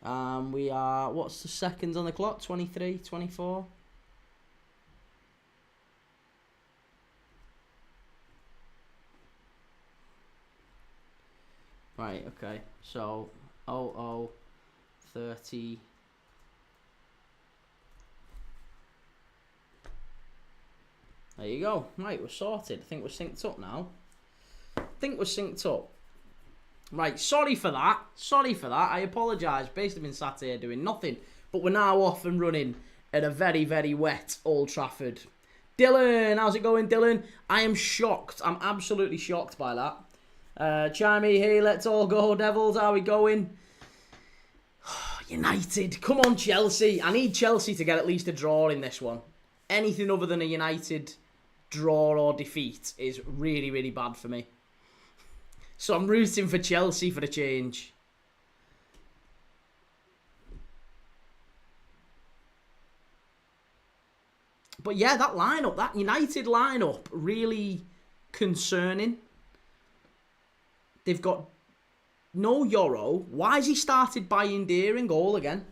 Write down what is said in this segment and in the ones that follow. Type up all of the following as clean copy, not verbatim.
We are, what's the seconds on the clock? 23, 24? Right, okay. So, 30. There you go. Right, we're sorted. I think we're synced up now. Right, sorry for that. I apologise. Basically been sat here doing nothing. But we're now off and running at a very, very wet Old Trafford. Dylan, how's it going, Dylan? I am shocked. I'm absolutely shocked by that. Chimey, hey, let's all go, Devils. How are we going? United. Come on, Chelsea. I need Chelsea to get at least a draw in this one. Anything other than a United draw or defeat is really, really bad for me. So I'm rooting for Chelsea for a change. But yeah, that lineup, that United lineup, really concerning. They've got no Euro. Why has he started Bayindir in goal again?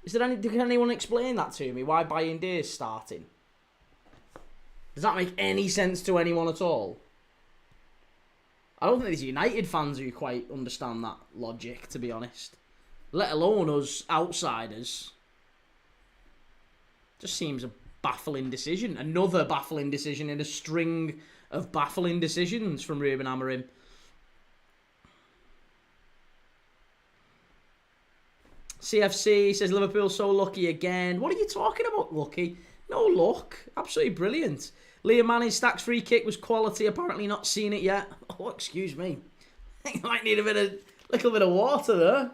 Can anyone explain that to me? Why Bayindir is starting? Does that make any sense to anyone at all? I don't think there's United fans who quite understand that logic, to be honest. Let alone us outsiders. Just seems a baffling decision. Another baffling decision in a string of baffling decisions from Ruben Amorim. CFC says Liverpool so lucky again. What are you talking about, lucky? No luck. Absolutely brilliant. Liam Manning Stacks free kick was quality. Apparently not seen it yet. Oh, excuse me. I think I might need a little bit of water there.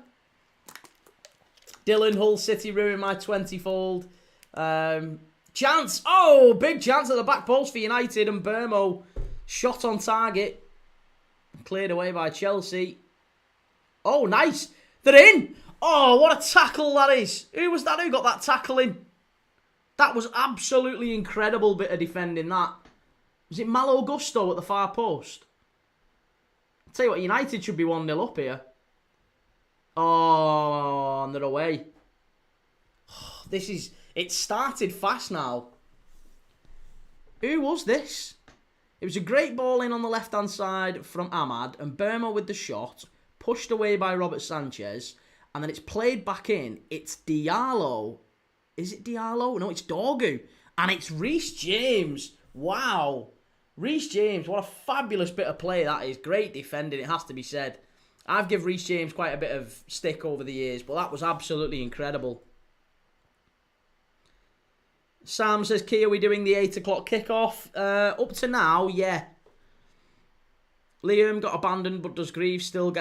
Dylan, Hull City ruined my 20-fold. Chance. Oh, big chance at the back post for United, and Burmo shot on target. Cleared away by Chelsea. Oh, nice. They're in. Oh, what a tackle that is. Who was that who got that tackle in? That was absolutely incredible bit of defending that. Was it Malo Gusto at the far post? I'll tell you what, United should be 1-0 up here. Oh, and they're away. It started fast now. Who was this? It was a great ball in on the left-hand side from Ahmad, and Burma with the shot, pushed away by Robert Sanchez, and then it's played back in. It's Diallo. Is it Diallo? No, it's Dorgu. And it's Reece James. Wow. Reece James, what a fabulous bit of play that is. Great defending, it has to be said. I've given Reece James quite a bit of stick over the years, but that was absolutely incredible. Sam says, Key, are we doing the 8 o'clock kickoff? Up to now, yeah. Liam got abandoned, but does Greaves still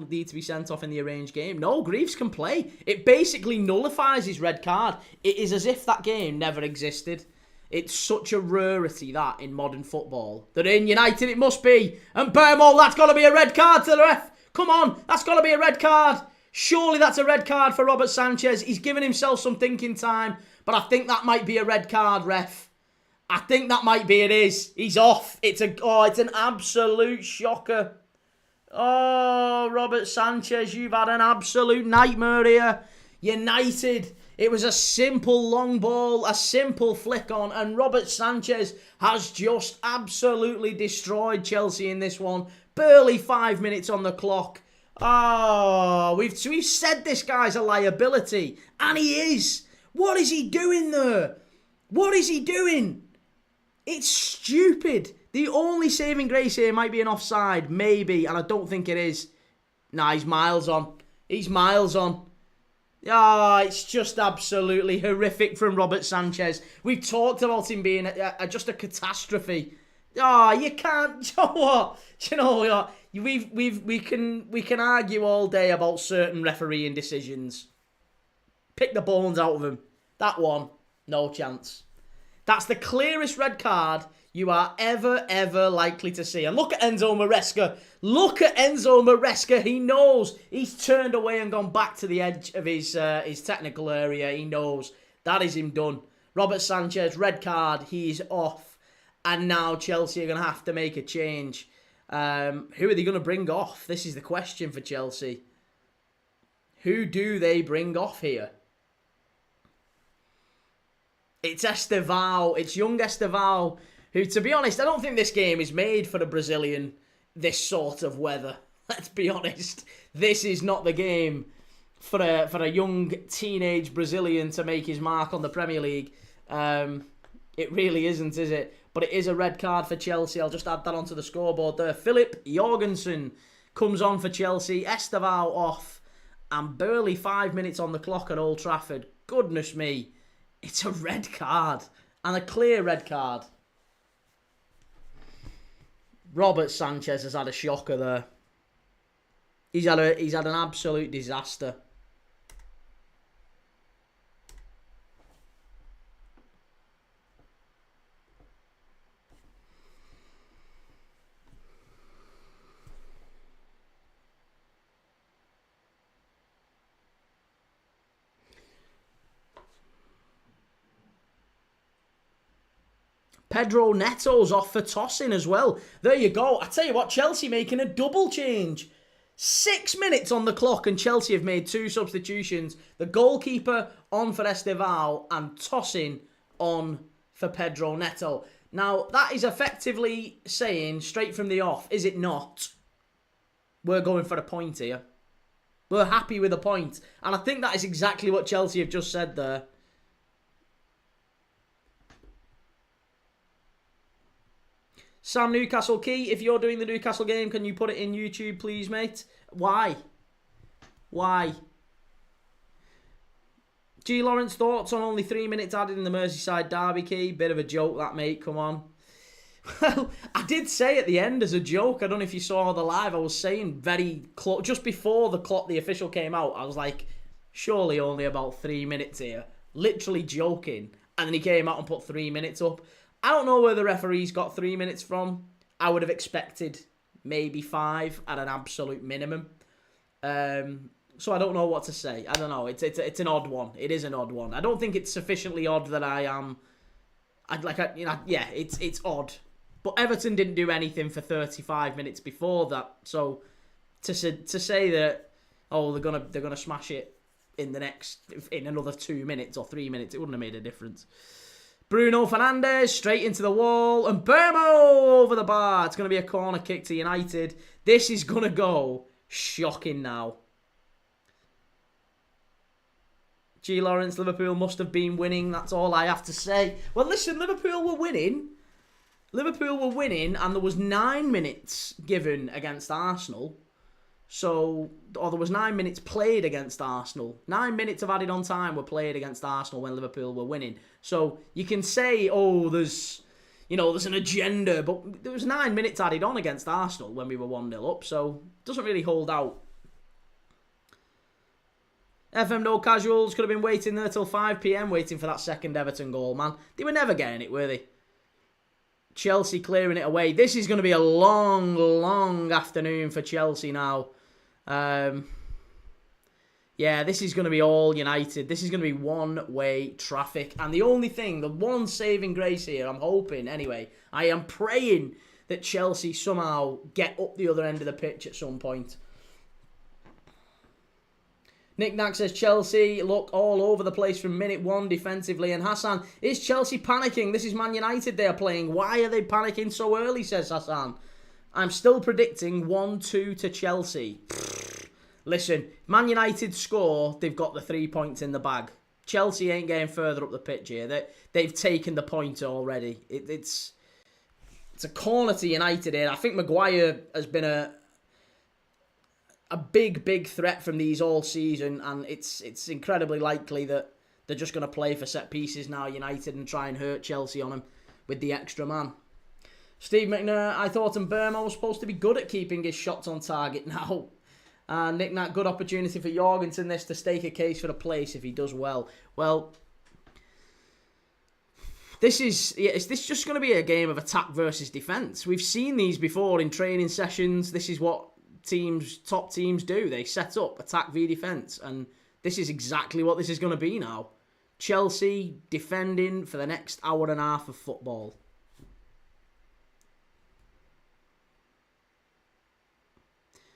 need to be sent off in the arranged game? No, Greaves can play. It basically nullifies his red card. It is as if that game never existed. It's such a rarity, that, in modern football. They're in United, it must be. And Burmo, that's got to be a red card to the ref. Come on, that's got to be a red card. Surely that's a red card for Robert Sanchez. He's given himself some thinking time, but I think that might be a red card, ref. I think that might be, it is. He's off. It's an absolute shocker. Oh, Robert Sanchez, you've had an absolute nightmare here. United, it was a simple long ball, a simple flick on, and Robert Sanchez has just absolutely destroyed Chelsea in this one. Barely 5 minutes on the clock. Oh, we've said this guy's a liability, and he is. What is he doing there? What is he doing? It's stupid. The only saving grace here might be an offside, maybe, and I don't think it is. Nah, he's miles on. He's miles on. Ah, it's just absolutely horrific from Robert Sanchez. We've talked about him being just a catastrophe. Ah, you can't. You know what? You know what? We can argue all day about certain refereeing decisions. Pick the bones out of him. That one, no chance. That's the clearest red card you are ever likely to see. And look at Enzo Maresca. Look at Enzo Maresca. He knows. He's turned away and gone back to the edge of his technical area. He knows. That is him done. Robert Sanchez, red card. He's off. And now Chelsea are going to have to make a change. Who are they going to bring off? This is the question for Chelsea. Who do they bring off here? It's Estevao. It's young Estevao, who, to be honest, I don't think this game is made for a Brazilian this sort of weather. Let's be honest. This is not the game for a young teenage Brazilian to make his mark on the Premier League. It really isn't, is it? But it is a red card for Chelsea. I'll just add that onto the scoreboard there. Philip Jorgensen comes on for Chelsea. Estevao off. And barely 5 minutes on the clock at Old Trafford. Goodness me. It's a red card. And a clear red card. Robert Sanchez has had a shocker there. He's had an absolute disaster. Pedro Neto's off for tossing as well. There you go. I tell you what, Chelsea making a double change. 6 minutes on the clock and Chelsea have made 2 substitutions. The goalkeeper on for Estevao and tossing on for Pedro Neto. Now, that is effectively saying, straight from the off, is it not? We're going for a point here. We're happy with a point. And I think that is exactly what Chelsea have just said there. Sam Newcastle Key, if you're doing the Newcastle game, can you put it in YouTube, please, mate? Why? Why? G. Lawrence, thoughts on only 3 minutes added in the Merseyside derby, Key? Bit of a joke, that, mate. Come on. Well, I did say at the end as a joke, I don't know if you saw the live, I was saying very close, just before the official came out, I was like, surely only about 3 minutes here. Literally joking. And then he came out and put 3 minutes up. I don't know where the referees got 3 minutes from. I would have expected maybe 5 at an absolute minimum. So I don't know what to say. I don't know. It's an odd one. It is an odd one. I don't think it's sufficiently odd that I am. Yeah, it's odd. But Everton didn't do anything for 35 minutes before that. So to say that they're gonna smash it in another 2 minutes or 3 minutes, it wouldn't have made a difference. Bruno Fernandes straight into the wall and Burmo over the bar. It's going to be a corner kick to United. This is going to go shocking now. G. Lawrence, Liverpool must have been winning. That's all I have to say. Well, listen, Liverpool were winning. And there was 9 minutes given against Arsenal. Or there was 9 minutes played against Arsenal. 9 minutes of added on time were played against Arsenal when Liverpool were winning. So you can say, there's an agenda, but there was 9 minutes added on against Arsenal when we were 1-0 up, so it doesn't really hold out. FM No Casuals could have been waiting there till 5 PM waiting for that second Everton goal, man. They were never getting it, were they? Chelsea clearing it away. This is going to be a long, long afternoon for Chelsea now. Yeah, this is going to be all United. This is going to be one-way traffic. And the one saving grace here, I'm hoping, anyway, I am praying that Chelsea somehow get up the other end of the pitch at some point. Nick Knack says Chelsea look all over the place from minute 1 defensively. And Hassan, is Chelsea panicking? This is Man United they are playing. Why are they panicking so early, says Hassan. I'm still predicting 1-2 to Chelsea. Listen, Man United score, they've got the 3 points in the bag. Chelsea ain't getting further up the pitch here. They've taken the point already. It's a corner to United here. I think Maguire has been a big, big threat from these all season, and it's incredibly likely that they're just going to play for set pieces now, United, and try and hurt Chelsea on them with the extra man. Steve McNair, I thought Burmo was supposed to be good at keeping his shots on target now. Nick Nat, good opportunity for Jorgensen this to stake a case for a place if he does well. Well, is this just going to be a game of attack versus defence? We've seen these before in training sessions. This is what top teams do. They set up attack v defence, and this is exactly what this is going to be now. Chelsea defending for the next hour and a half of football.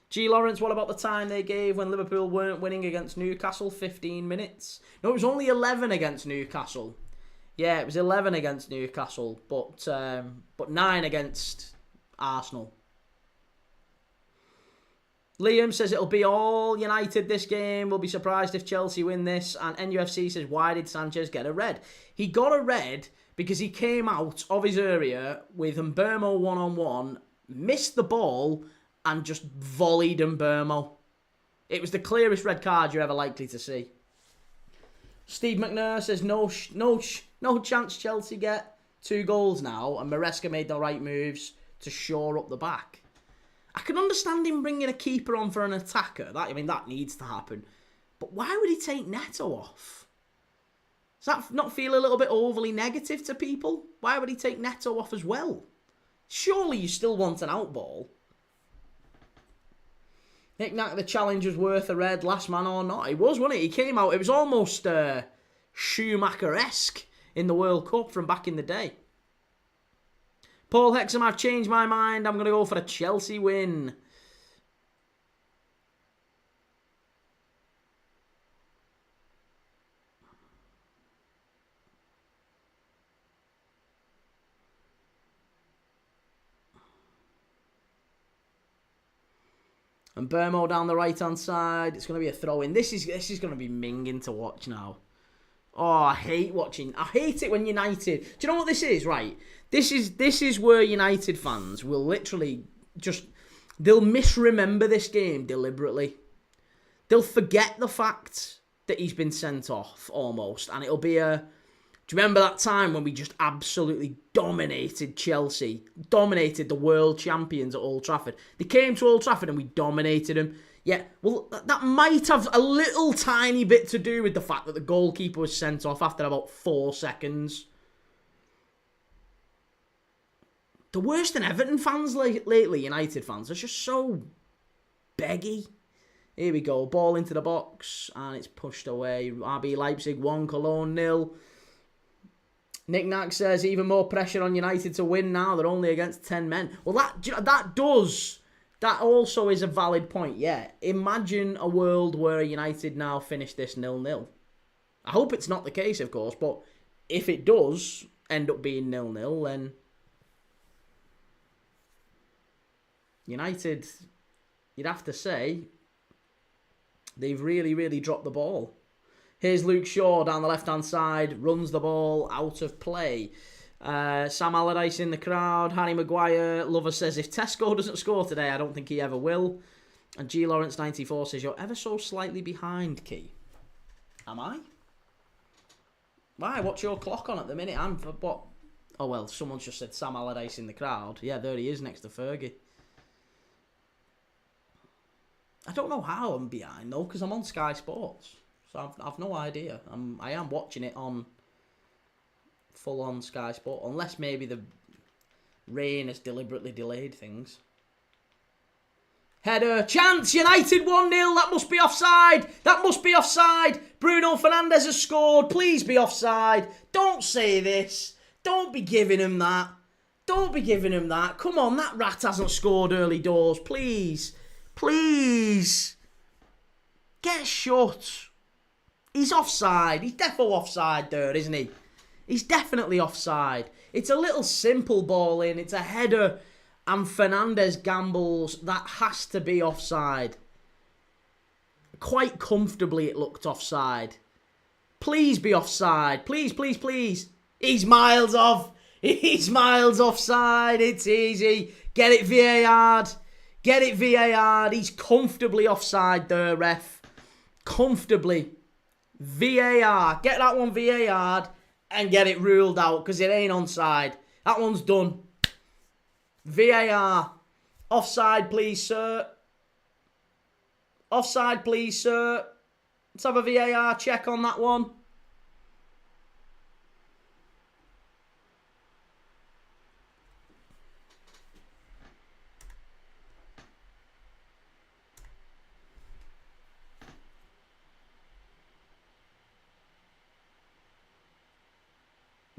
G. Lawrence, what about the time they gave when Liverpool weren't winning against Newcastle? 15 minutes. No, it was only 11 against Newcastle. Yeah, it was 11 against Newcastle, but 9 against Arsenal. Liam says it'll be all United this game. We'll be surprised if Chelsea win this. And NUFC says, why did Sanchez get a red? He got a red because he came out of his area with Mbeumo one-on-one, missed the ball, and just volleyed Mbeumo. It was the clearest red card you're ever likely to see. Steve McNair says, no chance Chelsea get 2 goals now, and Maresca made the right moves to shore up the back. I can understand him bringing a keeper on for an attacker. That needs to happen. But why would he take Neto off? Does that not feel a little bit overly negative to people? Why would he take Neto off as well? Surely you still want an outball. Nick Nack, the challenge was worth a red, last man or not. It was, wasn't it? He came out, it was almost Schumacher-esque in the World Cup from back in the day. Paul Hexham, I've changed my mind. I'm going to go for a Chelsea win. And Mbeumo down the right-hand side. It's going to be a throw-in. This is going to be minging to watch now. Oh, I hate watching. I hate it when United... Do you know what this is, right? This is where United fans will literally just... They'll misremember this game deliberately. They'll forget the fact that he's been sent off, almost. And it'll be a... Do you remember that time when we just absolutely dominated Chelsea? Dominated the world champions at Old Trafford. They came to Old Trafford and we dominated them. Yeah, well, that might have a little tiny bit to do with the fact that the goalkeeper was sent off after about 4 seconds. The worst than Everton fans lately, United fans, are just so beggy. Here we go, ball into the box, and it's pushed away. RB Leipzig 1, Cologne 0. Nick Nack says, even more pressure on United to win now. They're only against 10 men. Well, that also is a valid point, yeah. Imagine a world where United now finish this 0-0. I hope it's not the case, of course, but if it does end up being 0-0, then United, you'd have to say, they've really, really dropped the ball. Here's Luke Shaw down the left-hand side, runs the ball out of play. Sam Allardyce in the crowd. Harry Maguire. Lover says, if Tesco doesn't score today, I don't think he ever will. And G. Lawrence 94 says, you're ever so slightly behind, Key. Am I? Why? What's your clock on at the minute? I'm for what? Oh, well, someone's just said Sam Allardyce in the crowd. Yeah, there he is next to Fergie. I don't know how I'm behind, though, because I'm on Sky Sports. So I've no idea. I am watching it on full-on Sky Sport, unless maybe the rain has deliberately delayed things. Header, chance, United 1-0, that must be offside, that must be offside. Bruno Fernandes has scored, please be offside. Don't say this, don't be giving him that. Don't be giving him that. Come on, that rat hasn't scored early doors, please. Please. Get shut. He's offside. He's defo offside there, isn't he? He's definitely offside. It's a little simple ball in. It's a header. And Fernandes gambles. That has to be offside. Quite comfortably it looked offside. Please be offside. Please, please, please. He's miles off. He's miles offside. It's easy. Get it VAR. Get it VAR. He's comfortably offside there, ref. Comfortably. VAR. Get that one VAR and get it ruled out because it ain't onside. That one's done. VAR. Offside, please, sir. Offside, please, sir. Let's have a VAR check on that one.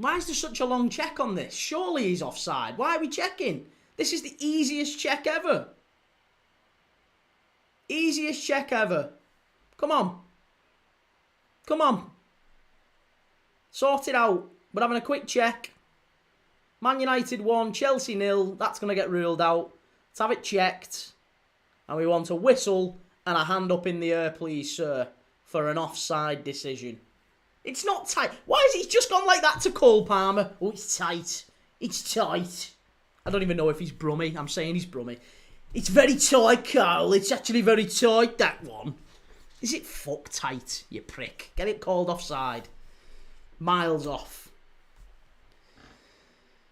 Why is there such a long check on this? Surely he's offside. Why are we checking? This is the easiest check ever. Easiest check ever. Come on. Come on. Sort it out. We're having a quick check. Man United 1, Chelsea 0. That's going to get ruled out. Let's have it checked. And we want a whistle and a hand up in the air, please, sir, for an offside decision. It's not tight. Why has he just gone like that to Cole Palmer? Oh, it's tight. It's tight. I don't even know if he's Brummy. I'm saying he's Brummy. It's very tight, Carl. It's actually very tight, that one. Is it fuck tight, you prick? Get it called offside. Miles off.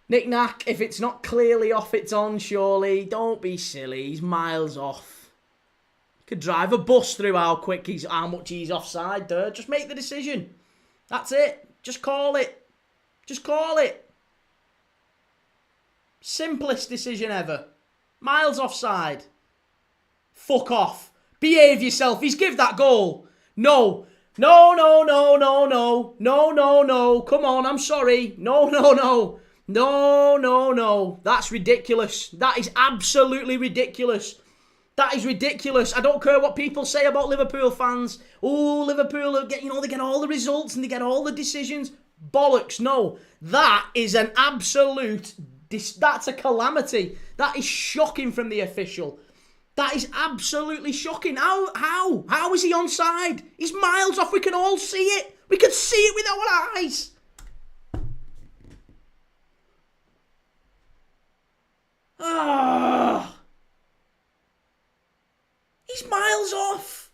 Nick Nack, if it's not clearly off, it's on, surely. Don't be silly. He's miles off. Could drive a bus through how much he's offside there. Just make the decision. That's it. Just call it. Just call it. Simplest decision ever. Miles offside. Fuck off. Behave yourself. He's give that goal. No. No, no, no, no, no. No, no, no. Come on, I'm sorry. No, no, no. No, no, no. That's ridiculous. That is absolutely ridiculous. That is ridiculous. I don't care what people say about Liverpool fans. Oh, Liverpool, they get all the results and they get all the decisions. Bollocks, no. That is an absolute... That's a calamity. That is shocking from the official. That is absolutely shocking. How is he onside? He's miles off. We can all see it. We can see it with our eyes. Ah. He's miles off.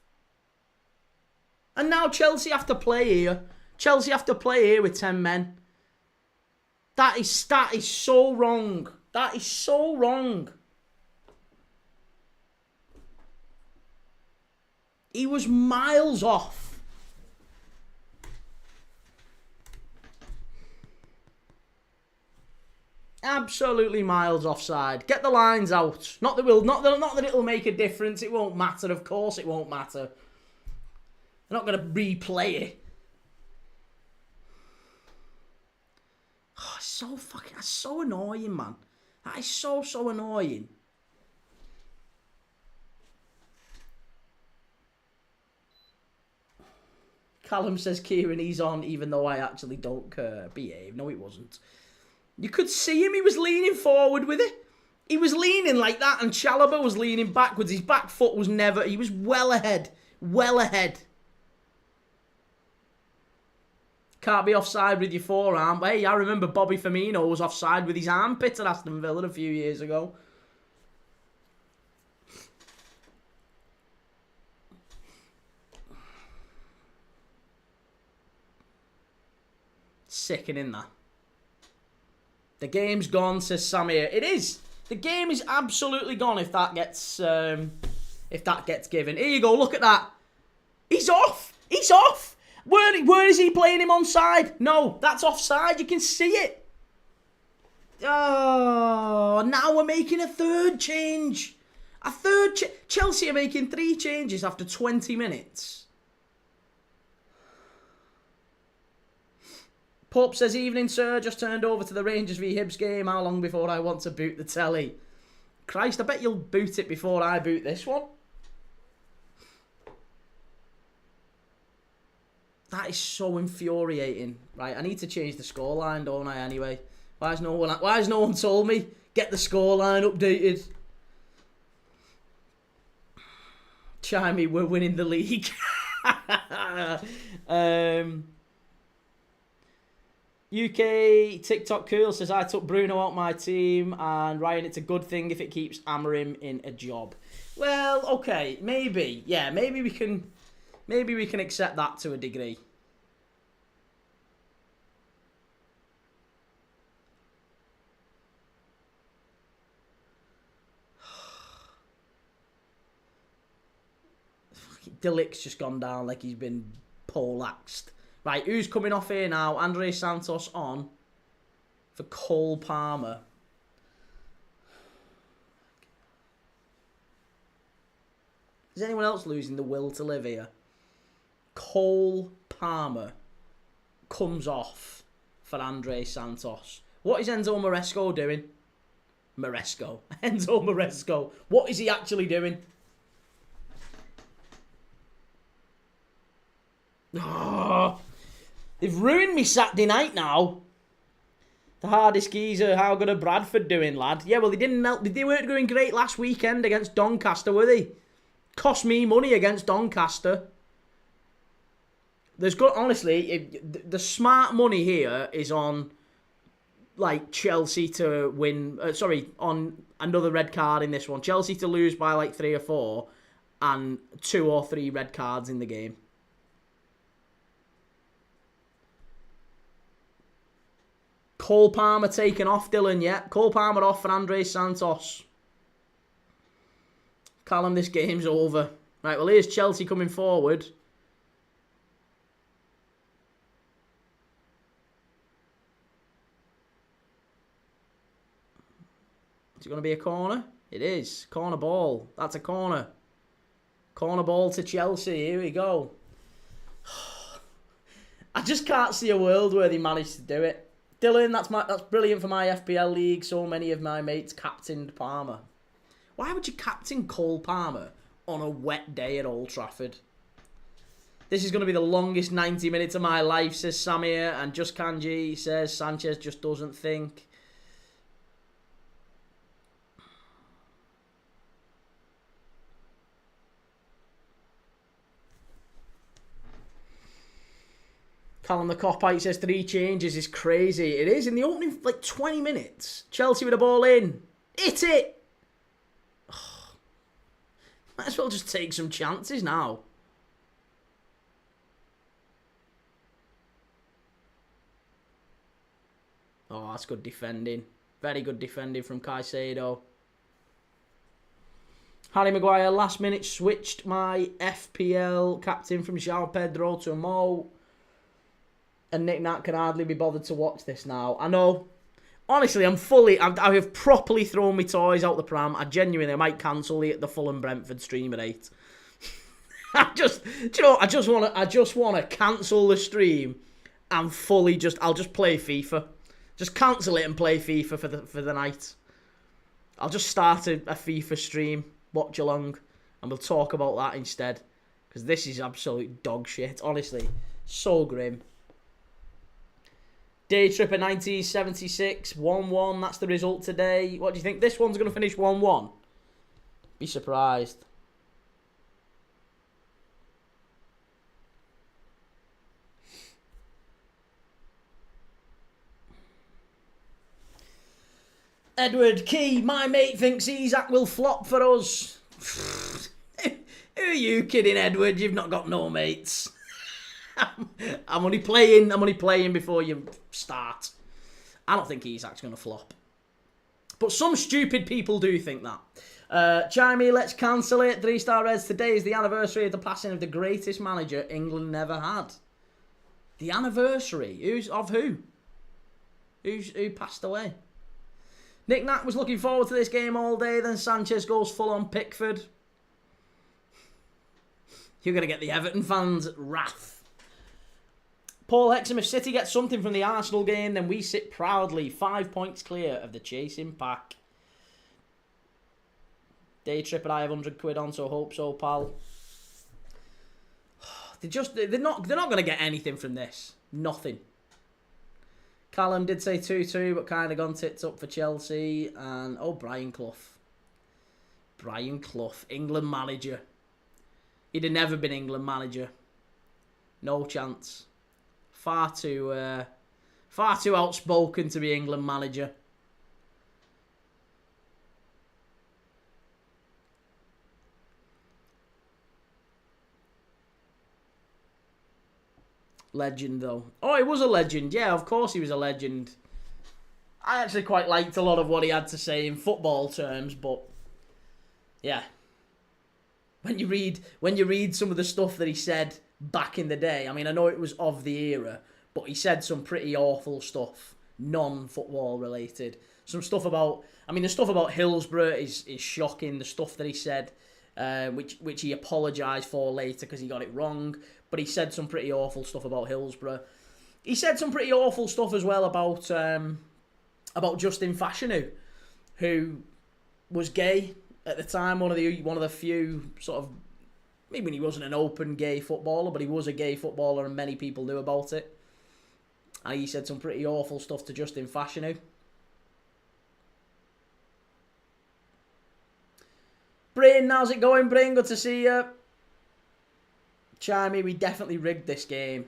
And now Chelsea have to play here. Chelsea have to play here with 10 men. That is so wrong. That is so wrong. He was miles off. Absolutely miles offside. Get the lines out. Not that it'll make a difference. It won't matter. Of course it won't matter. They're not going to replay it. Oh, that's so annoying, man. That is so annoying. Callum says, Kieran, he's on, even though I actually don't care. Behave. No, he wasn't. You could see him. He was leaning forward with it. He was leaning like that, and Chalobah was leaning backwards. His back foot was never... He was well ahead. Well ahead. Can't be offside with your forearm. Hey, I remember Bobby Firmino was offside with his armpit at Aston Villa a few years ago. Sickening that. The game's gone, says Samir. It is. The game is absolutely gone if that gets given. Here you go. Look at that. He's off. He's off. Where is he playing him onside? No, that's offside. You can see it. Oh, now we're making a third change. Chelsea are making 3 changes after 20 minutes. Pope says, evening, sir. Just turned over to the Rangers v Hibs game. How long before I want to boot the telly? Christ, I bet you'll boot it before I boot this one. That is so infuriating. Right, I need to change the scoreline, don't I, anyway? Why has no one told me? Get the scoreline updated. Chimey, we're winning the league. UK TikTok Cool says, I took Bruno out my team, and Ryan, it's a good thing if it keeps Amorim in a job. Well, okay, maybe. Yeah, maybe we can accept that to a degree. De Ligt's just gone down like he's been poleaxed. Right, who's coming off here now? Andre Santos on for Cole Palmer. Is anyone else losing the will to live here? Cole Palmer comes off for Andre Santos. What is Enzo Maresco doing? Enzo Maresco. What is he actually doing? Oh, they've ruined me Saturday night now. The hardest geezer, how good are Bradford doing, lad? Yeah, well, they weren't doing great last weekend against Doncaster, were they? Cost me money against Doncaster. There's good, honestly, the smart money here is on, like, Chelsea to win, on another red card in this one. Chelsea to lose by, like, 3 or 4, and 2 or 3 red cards in the game. Cole Palmer taken off, Dylan, yeah. Cole Palmer off for Andres Santos. Callum, this game's over. Right, well, here's Chelsea coming forward. Is it going to be a corner? It is. Corner ball. That's a corner. Corner ball to Chelsea. Here we go. I just can't see a world where they managed to do it. Dylan, that's brilliant for my FPL league. So many of my mates captained Palmer. Why would you captain Cole Palmer on a wet day at Old Trafford? This is going to be the longest 90 minutes of my life, says Samir. And Just Kanji says Sanchez just doesn't think. Callum the Copite says 3 changes is crazy. It is. In the opening, like, 20 minutes. Chelsea with the ball in. Hit it! Oh, might as well just take some chances now. Oh, that's good defending. Very good defending from Caicedo. Harry Maguire, last minute, switched my FPL captain from João Pedro to Mo. And Nick Nat can hardly be bothered to watch this now. I know. Honestly, I have properly thrown my toys out the pram. I might cancel the Fulham Brentford stream at 8. I just want to cancel the stream and I'll just play FIFA. Just cancel it and play FIFA for the night. I'll just start a FIFA stream, watch along, and we'll talk about that instead. Because this is absolute dog shit. Honestly, so grim. Day Tripper 1976, 1-1. That's the result today. What do you think? This one's going to finish 1-1? Be surprised. Edward Key, my mate thinks Isak will flop for us. Who are you kidding, Edward? You've not got no mates. I'm only playing before you start. I don't think Isak's going to flop. But some stupid people do think that. Chimey, let's cancel it. 3-star Reds, today is the anniversary of the passing of the greatest manager England never had. The anniversary? Who? Who passed away? Nick Nat was looking forward to this game all day, then Sanchez goes full on Pickford. You're going to get the Everton fans' wrath. Paul Hexham, if City gets something from the Arsenal game, then we sit proudly 5 points clear of the chasing pack. Day trip and I have 100 quid on, so hope so, pal. They're not going to get anything from this. Nothing. Callum did say 2-2, but kind of gone tits up for Chelsea. And, Brian Clough. Brian Clough, England manager. He'd have never been England manager. No chance. Far too outspoken to be England manager. Legend, though. Oh, he was a legend. Yeah, of course he was a legend. I actually quite liked a lot of what he had to say in football terms, but yeah. When you read some of the stuff that he said back in the day, I mean, I know it was of the era, but he said some pretty awful stuff, non-football related. Some stuff about, I mean, the stuff about Hillsborough is shocking. The stuff that he said, which he apologised for later because he got it wrong. But he said some pretty awful stuff about Hillsborough. He said some pretty awful stuff as well about Justin Fashanu, who was gay at the time. One of the few sort of Maybe he wasn't an open gay footballer, but he was a gay footballer and many people knew about it. And he said some pretty awful stuff to Justin Fashanu. Brain, how's it going, Brain? Good to see you. Chimey, we definitely rigged this game.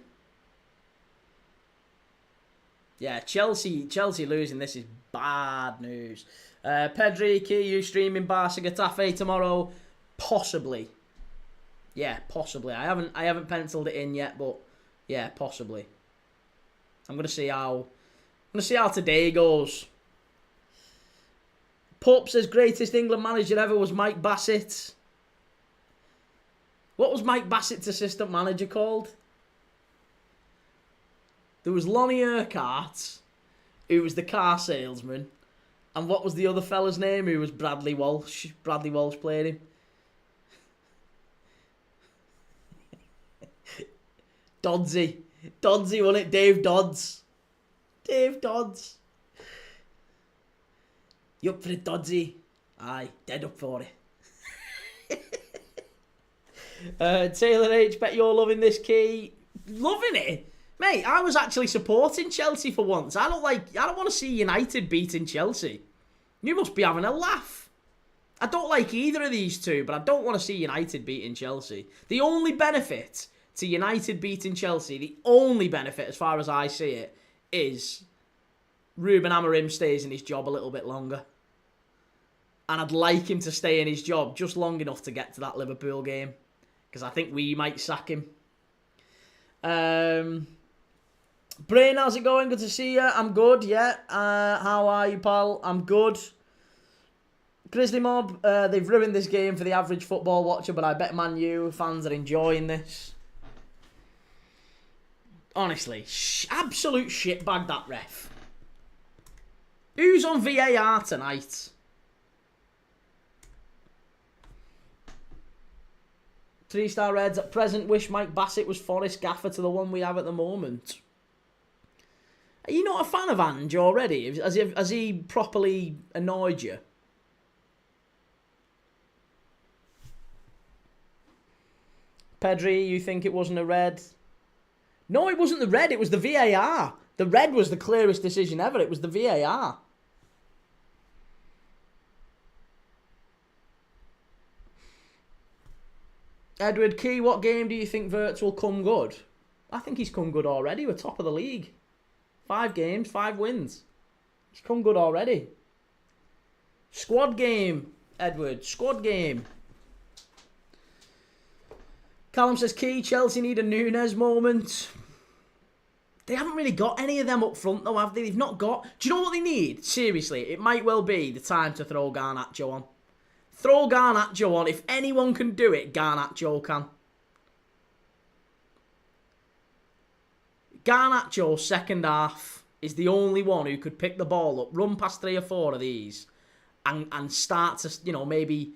Yeah, Chelsea losing this is bad news. Pedri, you streaming Barca Getafe tomorrow? Possibly. Yeah, possibly. I haven't penciled it in yet, but yeah, possibly. I'm gonna see how today goes. Pup says greatest England manager ever was Mike Bassett. What was Mike Bassett's assistant manager called? There was Lonnie Urquhart, who was the car salesman. And what was the other fella's name who was Bradley Walsh? Bradley Walsh played him. Dodsey. Dodsey won it. Dave Dodds. Dave Dodds. You up for it, Dodsey? Aye, dead up for it. Taylor H, bet you're loving this key. Loving it? Mate, I was actually supporting Chelsea for once. I don't want to see United beating Chelsea. You must be having a laugh. I don't like either of these two, but I don't want to see United beating Chelsea. The only benefit to United beating Chelsea, the only benefit as far as I see it, is Ruben Amorim stays in his job a little bit longer. And I'd like him to stay in his job just long enough to get to that Liverpool game. Because I think we might sack him. Brain, how's it going? Good to see you. I'm good, yeah. How are you, pal? I'm good. Grizzly Mob, they've ruined this game for the average football watcher, but I bet Man U fans are enjoying this. Honestly, absolute shitbag, that ref. Who's on VAR tonight? Three-star Reds at present wish Mike Bassett was Forrest Gaffer to the one we have at the moment. Are you not a fan of Ange already? Has he properly annoyed you? Pedri, you think it wasn't a red? No, it wasn't the red. It was the VAR. The red was the clearest decision ever. It was the VAR. Edward Key, what game do you think Wirtz will come good? I think he's come good already. We're top of the league. 5 games, 5 wins. He's come good already. Squad game, Edward. Squad game. Callum says, Key, Chelsea need a Nunes moment. They haven't really got any of them up front, though, have they? They've not got... Do you know what they need? Seriously, it might well be the time to throw Garnacho on. Throw Garnacho on. If anyone can do it, Garnacho can. Garnacho, second half, is the only one who could pick the ball up, run past 3 or 4 of these, and start to, you know, maybe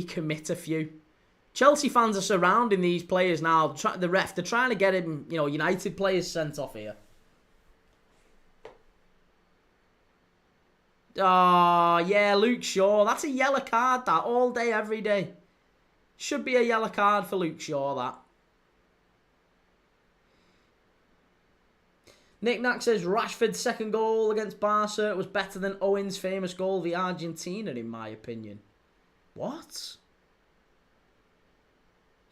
commit a few. Chelsea fans are surrounding these players now. The ref, they're trying to get him, you know, United players sent off here. Oh, yeah, Luke Shaw. That's a yellow card, that. All day, every day. Should be a yellow card for Luke Shaw, that. Nick Knack says, Rashford's second goal against Barca was better than Owen's famous goal via Argentina, in my opinion. What?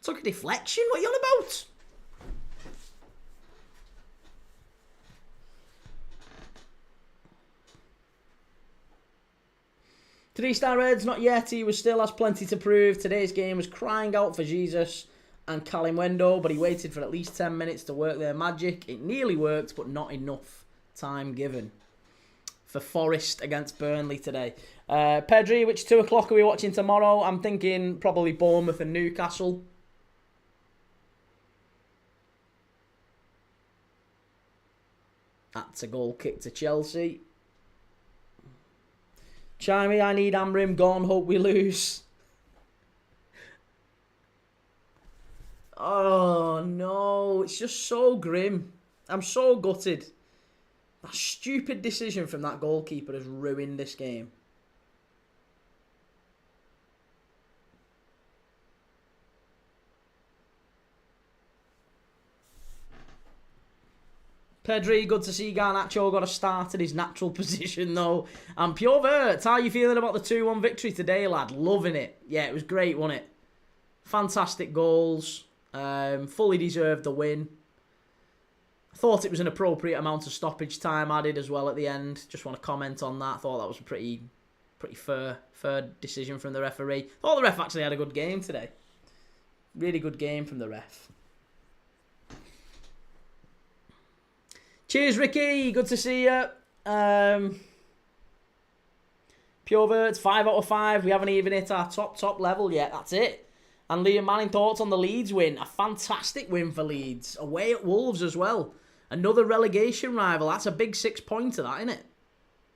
Took a deflection? What are you on about? Three-star Reds, not yet. He still has plenty to prove. Today's game was crying out for Jesus and Kalimwendo, but he waited for at least 10 minutes to work their magic. It nearly worked, but not enough time given. For Forest against Burnley today. Pedri, which 2 o'clock are we watching tomorrow? I'm thinking probably Bournemouth and Newcastle. That's a goal kick to Chelsea. Chimey, I need Amrim gone. Hope we lose. Oh, no. It's just so grim. I'm so gutted. That stupid decision from that goalkeeper has ruined this game. Pedri, good to see Garnacho got a start in his natural position, though. And Pure Vert, how are you feeling about the 2-1 victory today, lad? Loving it. Yeah, it was great, wasn't it? Fantastic goals. Fully deserved the win. Thought it was an appropriate amount of stoppage time added as well at the end. Just want to comment on that. Thought that was a pretty fair decision from the referee. Thought the ref actually had a good game today. Really good game from the ref. Cheers, Ricky. Good to see you. Pure Verts, 5 out of 5. We haven't even hit our top level yet. That's it. And Liam Manning, thoughts on the Leeds win? A fantastic win for Leeds. Away at Wolves as well. Another relegation rival. That's a big 6-pointer, that, isn't it?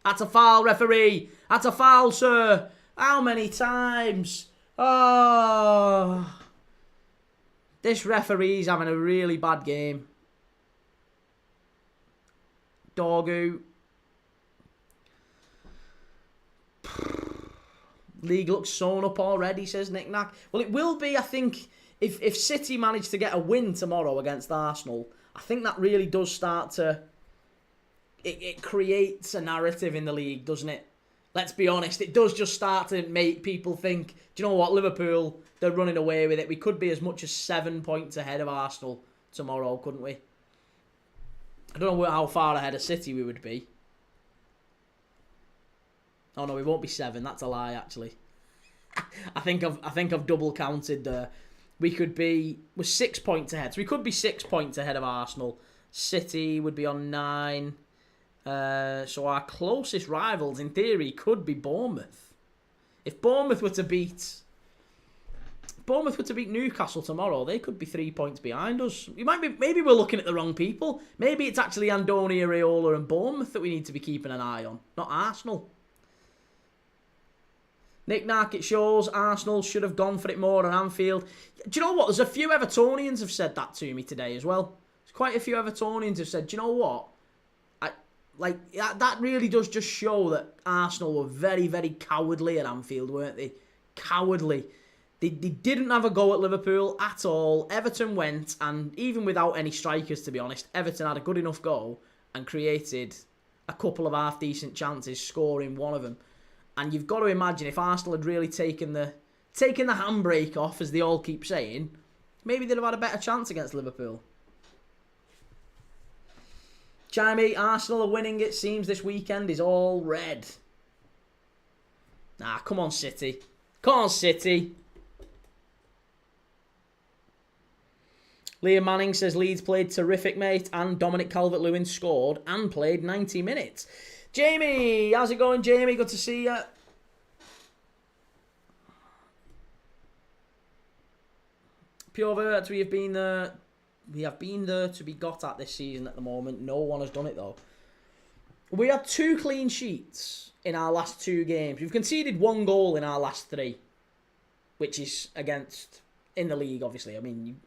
That's a foul, referee. That's a foul, sir. How many times? Oh. This referee's having a really bad game. Dorgu. League looks sewn up already, says Nick Knack. Well, it will be, I think, if City manage to get a win tomorrow against Arsenal, I think that really does start to... It creates a narrative in the league, doesn't it? Let's be honest, it does just start to make people think, do you know what, Liverpool, they're running away with it. We could be as much as 7 points ahead of Arsenal tomorrow, couldn't we? I don't know how far ahead of City we would be. Oh no, we won't be 7. That's a lie, actually. I think I've double counted there. We're 6 points ahead, so we could be 6 points ahead of Arsenal. City would be on 9. So our closest rivals, in theory, could be Bournemouth. If Bournemouth were to beat Newcastle tomorrow, they could be 3 points behind us. Maybe we're looking at the wrong people. Maybe it's actually Andoni Iraola and Bournemouth that we need to be keeping an eye on, not Arsenal. Nick Knack, it shows Arsenal should have gone for it more on Anfield. Do you know what? There's a few Evertonians have said that to me today as well. There's quite a few Evertonians have said, do you know what? That really does just show that Arsenal were very, very cowardly at Anfield, weren't they? Cowardly. They didn't have a go at Liverpool at all. Everton went, and even without any strikers, to be honest, Everton had a good enough goal and created a couple of half-decent chances, scoring one of them. And you've got to imagine if Arsenal had really taken the handbrake off, as they all keep saying, maybe they'd have had a better chance against Liverpool. Jamie, Arsenal are winning, it seems this weekend is all red. Nah, come on, City. Come on, City. Liam Manning says Leeds played terrific, mate, and Dominic Calvert-Lewin scored and played 90 minutes. Jamie, how's it going, Jamie? Good to see you. Pure Vert, we have been there to be got at this season at the moment. No one has done it, though. We had 2 clean sheets in our last 2 games. We've conceded 1 goal in our last 3, which is in the league, obviously. I mean,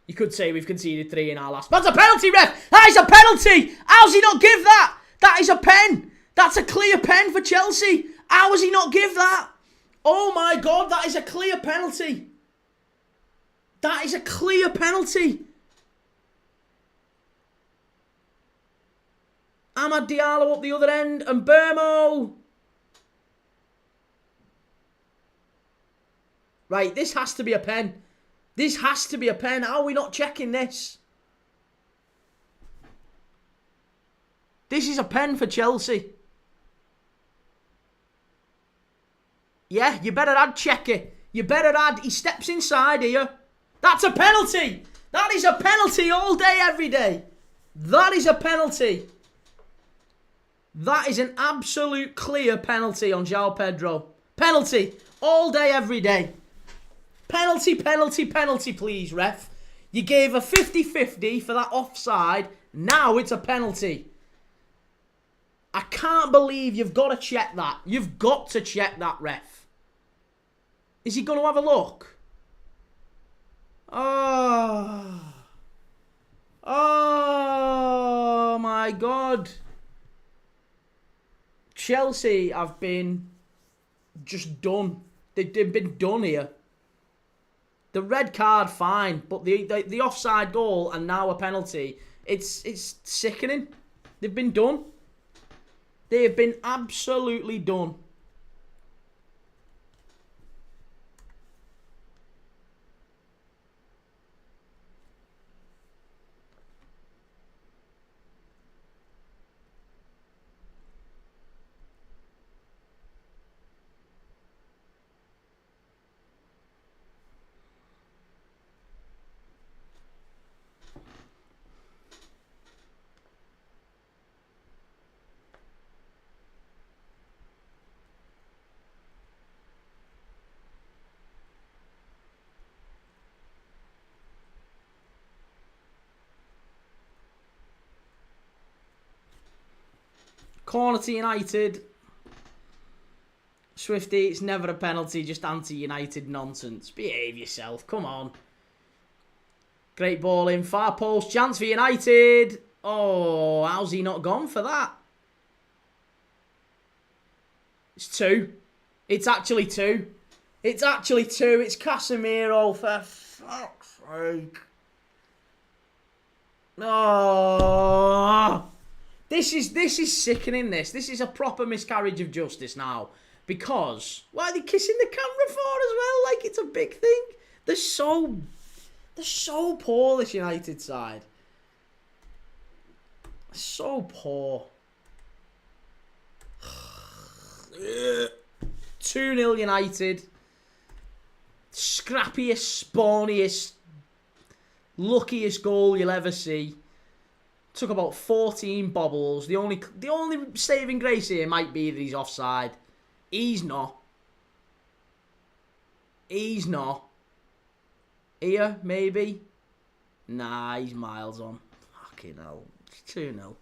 you could say we've conceded 3 in our last... That's a penalty, ref! That is a penalty! How's he not give that? That is a pen! That's a clear pen for Chelsea! How has he not give that? Oh my God, that is a clear penalty! That is a clear penalty! Amad Diallo up the other end, and Burmo! Right, this has to be a pen. This has to be a pen. How are we not checking this? This is a pen for Chelsea. Yeah, you better add check it. You better add, he steps inside here. That's a penalty. That is a penalty all day, every day. That is a penalty. That is an absolute clear penalty on João Pedro. Penalty. All day, every day. Penalty, penalty, penalty, please, ref. You gave a 50-50 for that offside. Now it's a penalty. I can't believe you've got to check that. You've got to check that, ref. Is he going to have a look? Oh my God. Chelsea have been just done. They've been done here. The red card, fine, but the offside goal and now a penalty It's sickening. They've been done. They have been absolutely done. Corner to United. Swifty, it's never a penalty, just anti-United nonsense. Behave yourself, come on. Great ball in, far post, chance for United. Oh, how's he not gone for that? It's 2. It's actually 2. It's actually 2. It's Casemiro, for fuck's sake. Oh, this is sickening. This is a proper miscarriage of justice now. Because why are they kissing the camera for as well? Like it's a big thing. They're so poor, this United side. So poor. 2-0 United. Scrappiest, spawniest, luckiest goal you'll ever see. Took about 14 bobbles. The only saving grace here might be that he's offside. He's not. He's not. Here, maybe? Nah, he's miles on. Fucking hell. 2-0.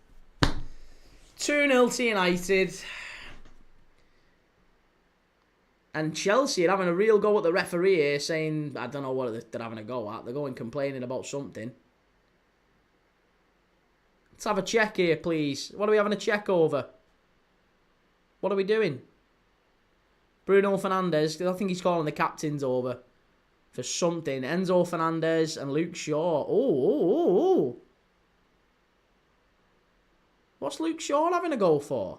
2-0 to United. And Chelsea are having a real go at the referee here, saying, I don't know what they're having a go at. They're going complaining about something. Let's have a check here, please. What are we having a check over? What are we doing? Bruno Fernandes, I think he's calling the captains over for something. Enzo Fernandez and Luke Shaw. Oh. What's Luke Shaw having a go for?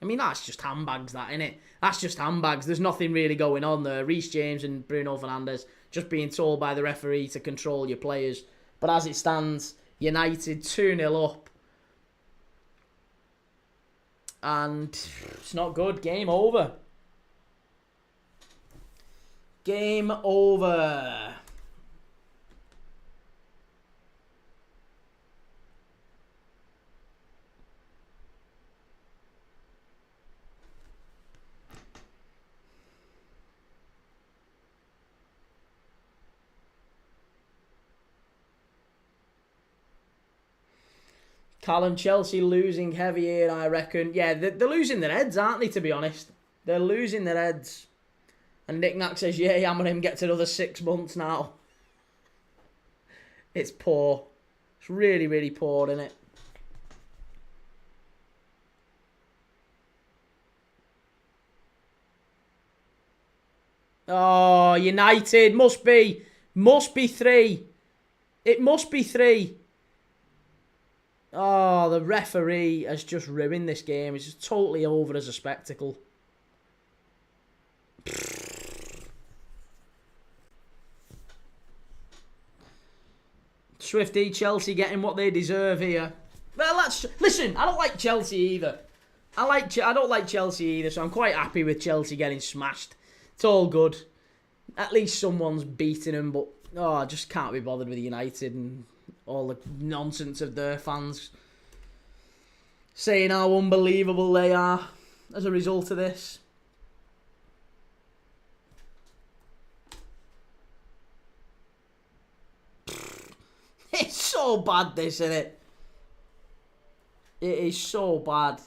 I mean, that's just handbags, that, innit? That's just handbags. There's nothing really going on there. Reece James and Bruno Fernandes just being told by the referee to control your players. But as it stands, United 2-0 up. And it's not good. Game over. Game over. Callum, Chelsea losing heavy here, I reckon. Yeah, they're losing their heads, aren't they, to be honest? They're losing their heads. And Nick Nack says, yeah, Amorim gets another 6 months now. It's poor. It's really, really poor, isn't it? Oh, United. Must be 3. It must be 3. Oh, the referee has just ruined this game. It's just totally over as a spectacle. Swifty, Chelsea getting what they deserve here. Well, listen, I don't like Chelsea either. I don't like Chelsea either, so I'm quite happy with Chelsea getting smashed. It's all good. At least someone's beating them, but I just can't be bothered with United and all the nonsense of their fans saying how unbelievable they are as a result of this. It's so bad, this, isn't it? It is so bad.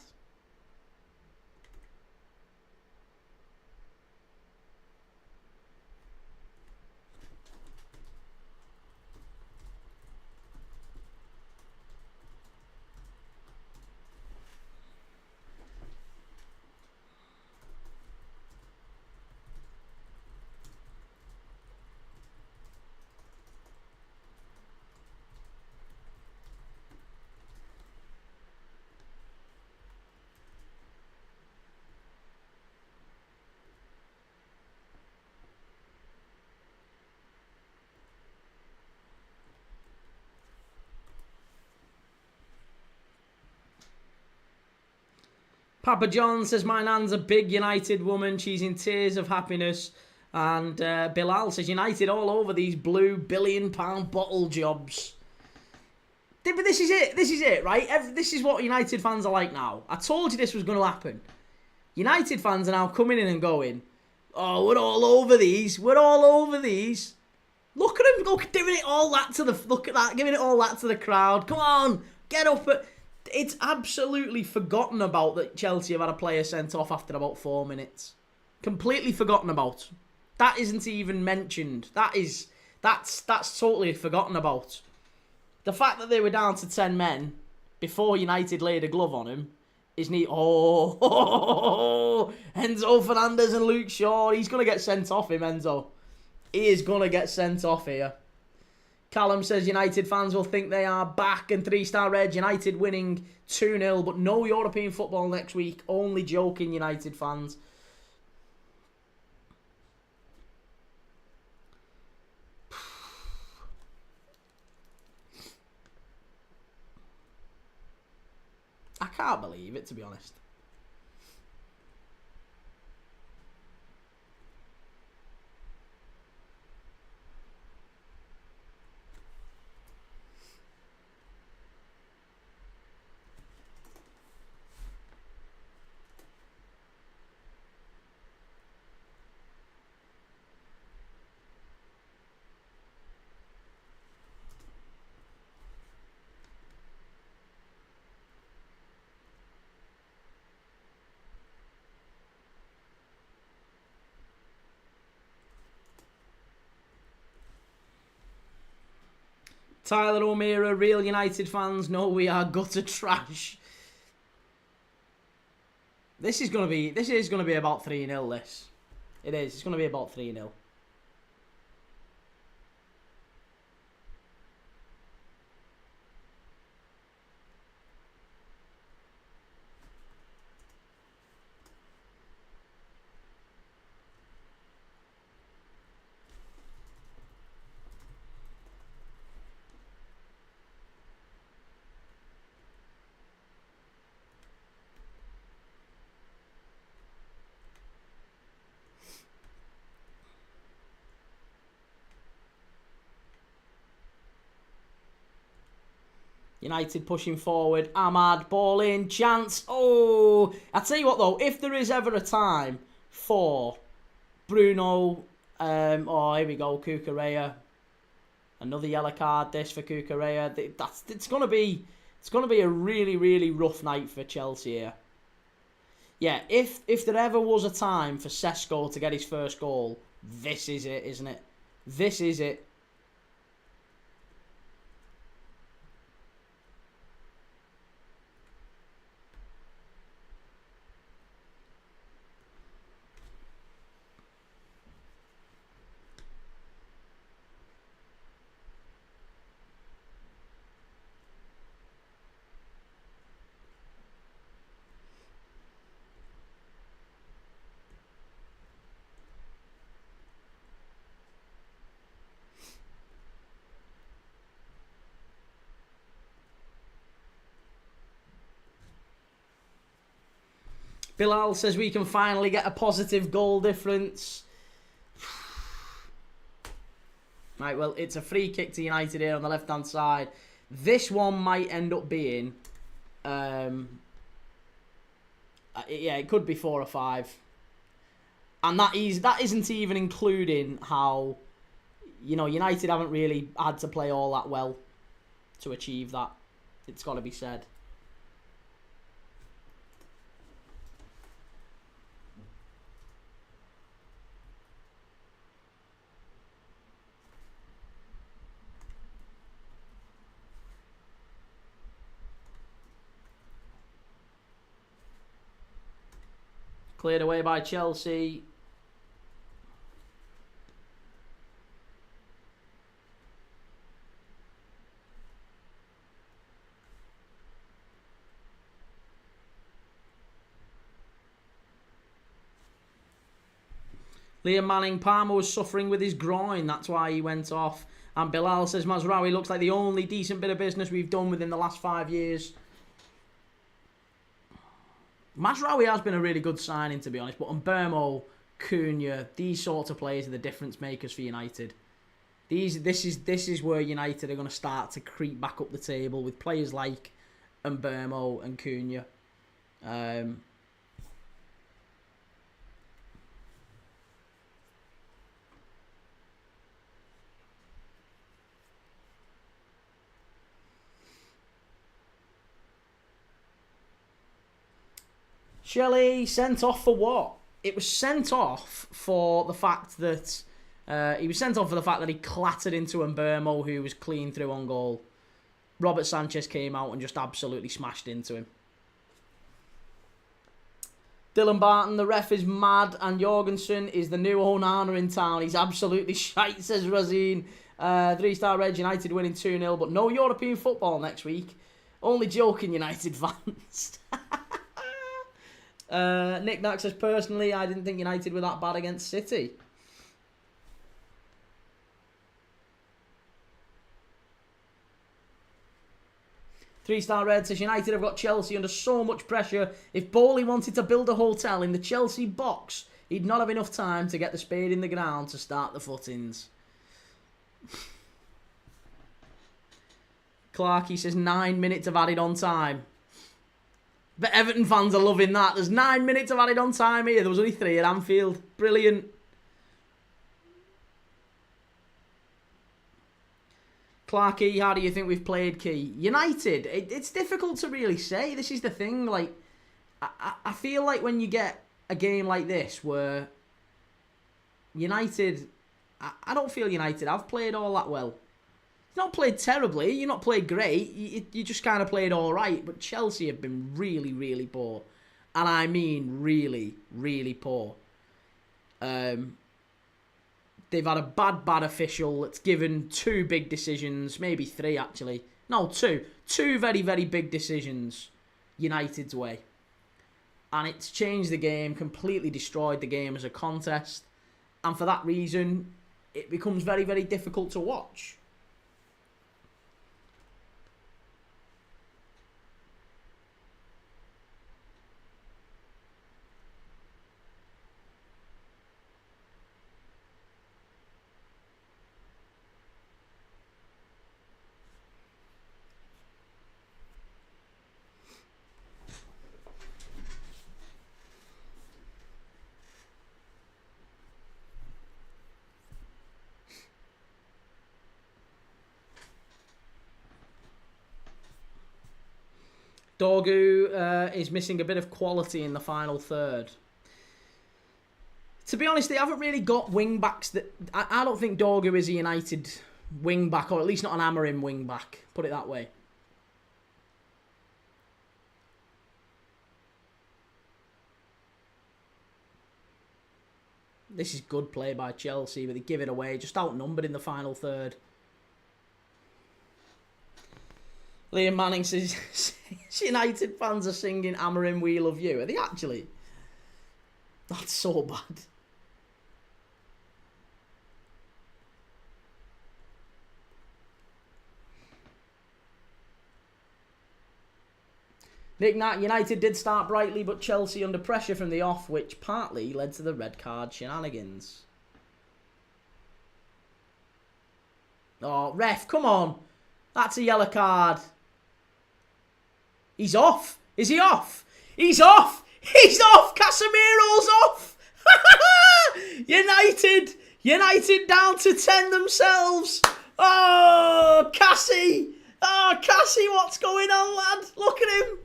Papa John says, my nan's a big United woman. She's in tears of happiness. And Bilal says, United all over these blue £1 billion bottle jobs. But this is it. This is it, right? This is what United fans are like now. I told you this was going to happen. United fans are now coming in and going, oh, we're all over these. We're all over these. Look at him. Look, giving it all that to the... Look at that. Giving it all that to the crowd. Come on. Get up. It's absolutely forgotten about that Chelsea have had a player sent off after about 4 minutes. Completely forgotten about. That isn't even mentioned. That's totally forgotten about. The fact that they were down to 10 men before United laid a glove on him is neat. Oh, Enzo Fernandez and Luke Shaw. He's going to get sent off him, Enzo. He is going to get sent off here. Callum says United fans will think they are back, and 3-star Red United winning 2-0, but no European football next week. Only joking, United fans. I can't believe it, to be honest. Tyler O'Meara, real United fans know we are gutter trash. This is gonna be about 3-0. This, it is. It's gonna be about 3-0. United pushing forward. Ahmad, ball in, chance. Oh, I tell you what though, if there is ever a time for Bruno, oh here we go, Cucurella, another yellow card. This for Cucurella. It's gonna be a really, really rough night for Chelsea here. Yeah, if there ever was a time for Sesko to get his first goal, this is it, isn't it? This is it. Bilal says we can finally get a positive goal difference. Right, well, it's a free kick to United here on the left-hand side. This one might end up being... yeah, it could be 4 or 5. And that isn't even including how, you know, United haven't really had to play all that well to achieve that. It's got to be said. Cleared away by Chelsea. Liam Manning, Palmer was suffering with his groin. That's why he went off. And Bilal says, Mazraoui looks like the only decent bit of business we've done within the last 5 years. Mazraoui has been a really good signing, to be honest, but Mbeumo, Cunha, these sorts of players are the difference makers for United. This is where United are going to start to creep back up the table with players like Mbeumo and Cunha. Shelley sent off for what? It was sent off for the fact that he clattered into Mbeumo, who was clean through on goal. Robert Sanchez came out and just absolutely smashed into him. Dylan Barton, the ref is mad, and Jorgensen is the new Onana in town. He's absolutely shite, says Razine. 3-star Red United winning 2-0, but no European football next week. Only joking, United fans. Nick Knack says, personally, I didn't think United were that bad against City. Three-star Red says, United have got Chelsea under so much pressure. If Bowley wanted to build a hotel in the Chelsea box, he'd not have enough time to get the spade in the ground to start the footings. Clarkey says, 9 minutes of added on time. But Everton fans are loving that. There's 9 minutes of added on time here. There was only 3 at Anfield. Brilliant. Clarkey, how do you think we've played, Key? United, it's difficult to really say. This is the thing. Like, I feel like when you get a game like this where United, I don't feel United have played all that well. You've not played terribly, you've not played great, you just kind of played all right, but Chelsea have been really, really poor. And I mean really, really poor. They've had a bad official that's given 2 big decisions, maybe 3 actually. No, 2. 2 very, very big decisions United's way. And it's changed the game, completely destroyed the game as a contest. And for that reason, it becomes very, very difficult to watch. Dorgu is missing a bit of quality in the final third. To be honest, they haven't really got wing-backs that... I don't think Dorgu is a United wing-back, or at least not an Amorim wing-back. Put it that way. This is good play by Chelsea, but they give it away. Just outnumbered in the final third. Liam Manning says, United fans are singing Amorim, we love you. Are they actually? That's so bad. Nick Nat, United did start brightly, but Chelsea under pressure from the off, which partly led to the red card shenanigans. Oh, ref, come on. That's a yellow card. He's off. Is he off? He's off. He's off. Casemiro's off. United down to 10 themselves. Oh, Cassie. Oh, Cassie, what's going on, lad? Look at him.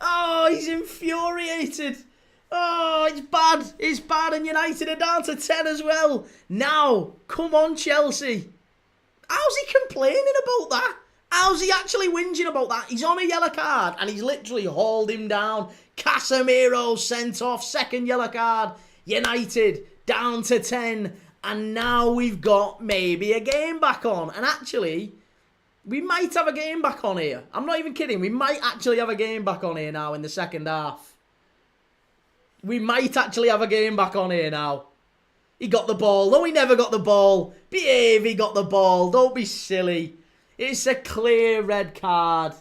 Oh, he's infuriated. Oh, it's bad. It's bad, and United are down to 10 as well. Now, come on, Chelsea. How's he complaining about that? How's he actually whinging about that? He's on a yellow card and he's literally hauled him down. Casemiro sent off, second yellow card. United down to 10. And now we've got maybe a game back on. And actually, we might have a game back on here. I'm not even kidding. We might actually have a game back on here now in the second half. We might actually have a game back on here now. He got the ball. No, he never got the ball. Behave, he got the ball. Don't be silly. It's a clear red card.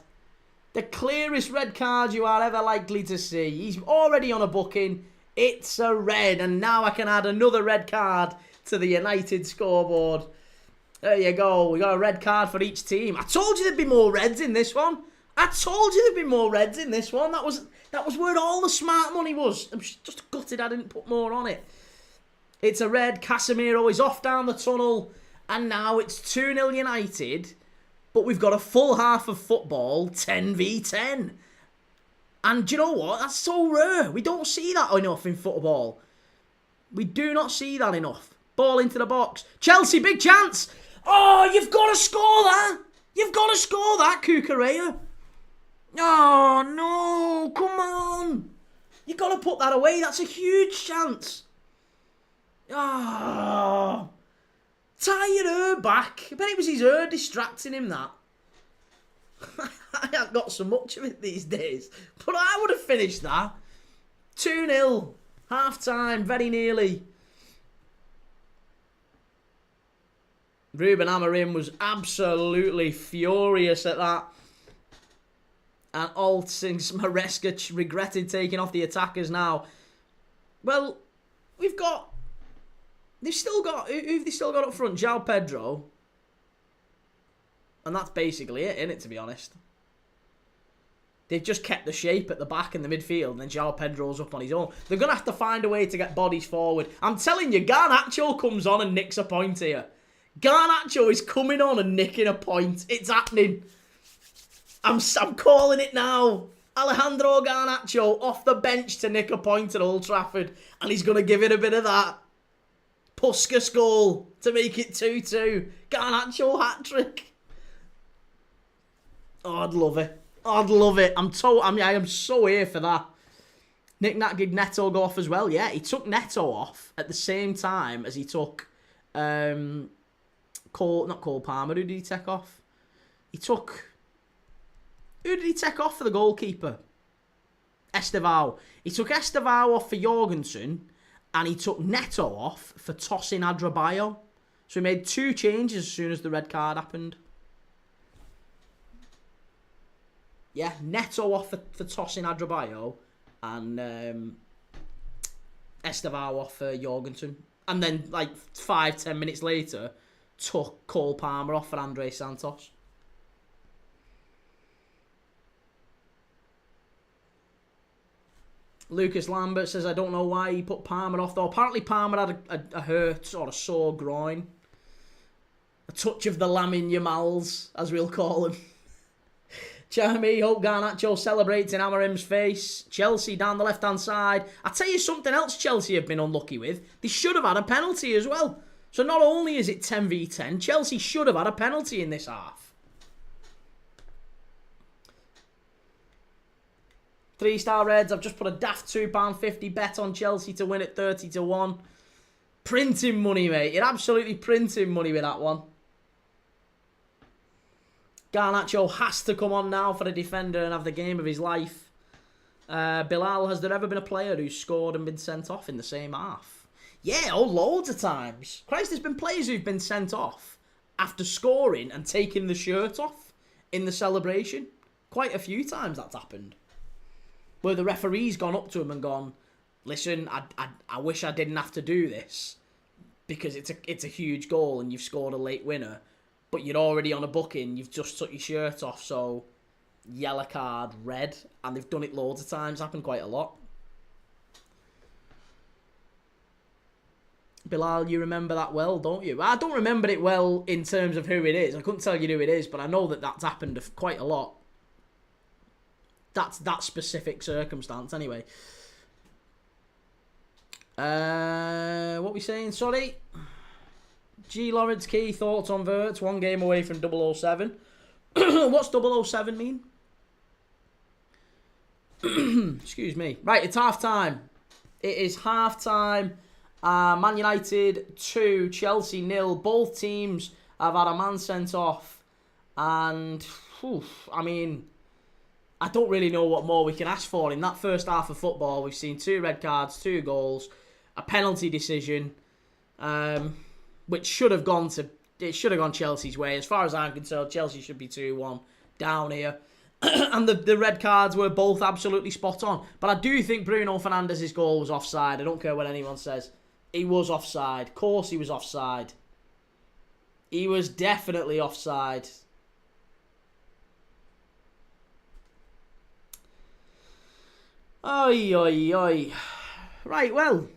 The clearest red card you are ever likely to see. He's already on a booking. It's a red. And now I can add another red card to the United scoreboard. There you go. We got a red card for each team. I told you there'd be more reds in this one. I told you there'd be more reds in this one. That was where all the smart money was. I'm just gutted I didn't put more on it. It's a red. Casemiro is off down the tunnel. And now it's 2-0 United. But we've got a full half of football, 10v10. And do you know what? That's so rare. We don't see that enough in football. We do not see that enough. Ball into the box. Chelsea, big chance. Oh, you've got to score that. You've got to score that, Cucurella. Oh, no. Come on. You've got to put that away. That's a huge chance. Oh. Tired her back. I bet it was his hair distracting him, that. I haven't got so much of it these days. But I would have finished that. 2-0. Half time, very nearly. Ruben Amorim was absolutely furious at that. And all since Maresca regretted taking off the attackers now. Well, we've got... They've still got... Who've they still got up front? João Pedro. And that's basically it, innit, to be honest. They've just kept the shape at the back in the midfield, and then João Pedro's up on his own. They're going to have to find a way to get bodies forward. I'm telling you, Garnacho comes on and nicks a point here. Garnacho is coming on and nicking a point. It's happening. I'm calling it now. Alejandro Garnacho off the bench to nick a point at Old Trafford. And he's going to give it a bit of that. Puskas goal to make it 2-2. Garnacho hat-trick. Oh, I'd love it. I'd love it. I am so here for that. Nick Nat did Neto go off as well. Yeah, he took Neto off at the same time as he took not Cole Palmer. Who did he take off? Who did he take off for the goalkeeper? Estevao. He took Estevao off for Jorgensen, and he took Neto off for Tosin Adrabayo. So he made 2 changes as soon as the red card happened. Yeah, Neto off for Tosin Adrabayo, and Estevao off for Jorgensen. And then, like, 5-10 minutes later, took Cole Palmer off for Andre Santos. Lucas Lambert says, I don't know why he put Palmer off, though. Apparently Palmer had a hurt or a sore groin. A touch of the Lamine Yamals, as we'll call him. Jeremy, hope Garnacho celebrates in Amorim's face. Chelsea down the left-hand side. I'll tell you something else Chelsea have been unlucky with. They should have had a penalty as well. So not only is it 10v10, Chelsea should have had a penalty in this half. 3-star Reds, I've just put a daft £2.50 bet on Chelsea to win at 30-1. Printing money, mate. You're absolutely printing money with that one. Garnacho has to come on now for the defender and have the game of his life. Bilal, has there ever been a player who's scored and been sent off in the same half? Yeah, loads of times. Christ, there's been players who've been sent off after scoring and taking the shirt off in the celebration. Quite a few times that's happened. Where the referee's gone up to him and gone, listen, I wish I didn't have to do this because it's a huge goal and you've scored a late winner. But you're already on a booking, you've just took your shirt off, so yellow card, red. And they've done it loads of times, happened quite a lot. Bilal, you remember that well, don't you? I don't remember it well in terms of who it is. I couldn't tell you who it is, but I know that that's happened quite a lot. That's that specific circumstance, anyway. What are we saying? Sorry. G. Lawrence Key, thoughts on Verts, 1 game away from 007. What's 007 mean? Excuse me. Right, it's half time. It is half time. Man United 2, Chelsea 0. Both teams have had a man sent off. And, I mean, I don't really know what more we can ask for. In that first half of football, we've seen 2 red cards, 2 goals, a penalty decision. Which should have gone Chelsea's way. As far as I'm concerned, Chelsea should be 2-1 down here. and the red cards were both absolutely spot on. But I do think Bruno Fernandes' goal was offside. I don't care what anyone says. He was offside. Of course he was offside. He was definitely offside. Oi, oi, oi. Right, well.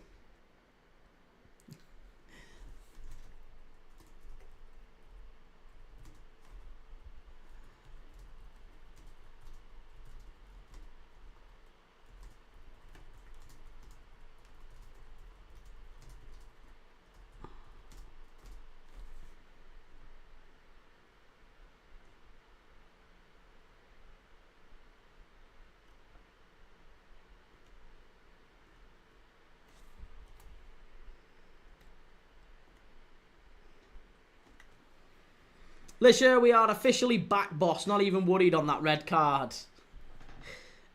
Lisha, we are officially back, boss. Not even worried on that red card.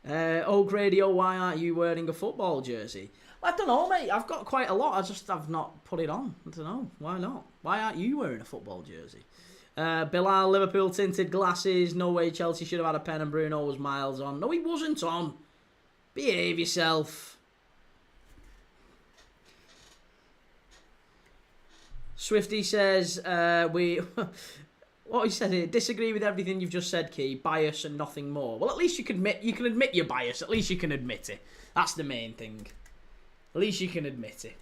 Oak Radio, why aren't you wearing a football jersey? I don't know, mate. I've got quite a lot. I just have not put it on. I don't know. Why not? Why aren't you wearing a football jersey? Bilal, Liverpool tinted glasses. No way Chelsea should have had a pen and Bruno was miles on. No, he wasn't on. Behave yourself. Swifty says, what he said here, disagree with everything you've just said, Key. Bias and nothing more. Well, at least you can admit your bias. At least you can admit it. That's the main thing. At least you can admit it.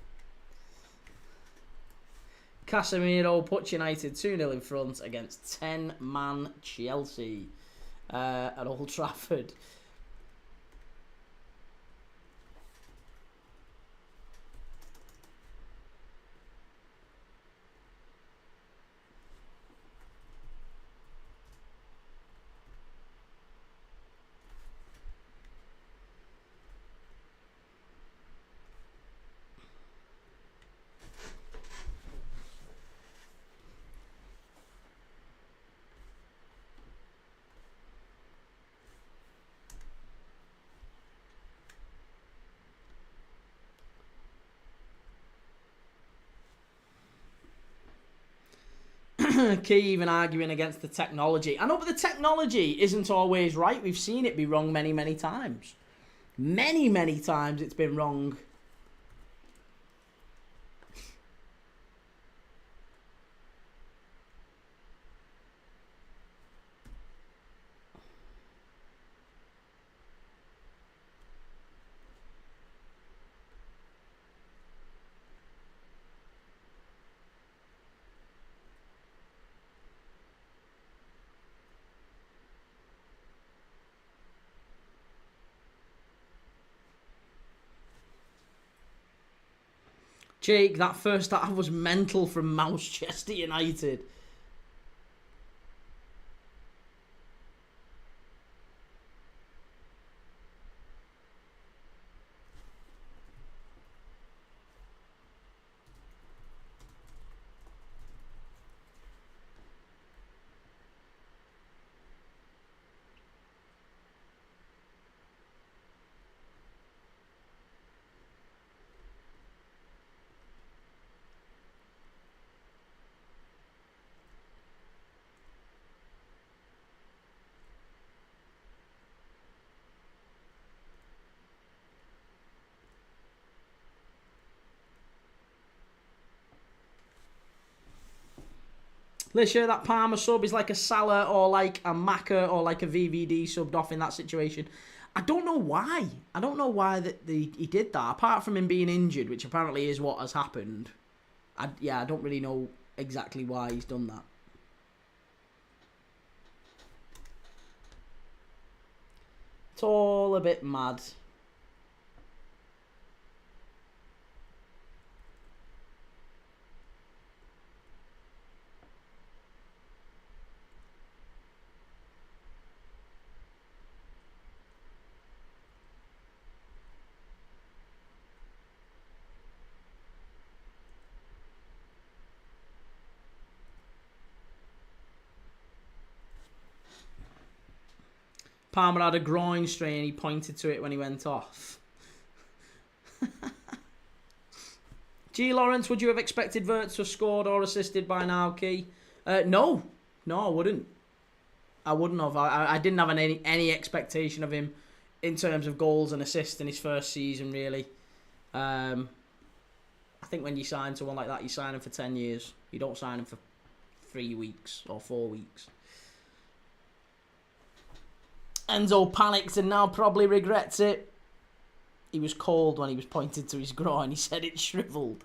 Casemiro puts United 2-0 in front against 10-man Chelsea at Old Trafford. Key even arguing against the technology. I know, but the technology isn't always right. We've seen it be wrong many, many times. Many, many times it's been wrong. Jake, that first half was mental from Manchester United. Lisha, that Palmer sub is like a Salah or like a Maka or like a VVD subbed off in that situation. I don't know why. I don't know why he did that. Apart from him being injured, which apparently is what has happened. I don't really know exactly why he's done that. It's all a bit mad. Palmer had a groin strain. He pointed to it when he went off. G. Lawrence, would you have expected Wirtz to have scored or assisted by now, Key? No, I wouldn't. I wouldn't have. I didn't have any expectation of him in terms of goals and assists in his first season, really. I think when you sign someone like that, you sign him for 10 years. You don't sign him for 3 weeks or 4 weeks. Enzo panicked and now probably regrets it. He was cold when he was pointed to his groin. He said it shriveled.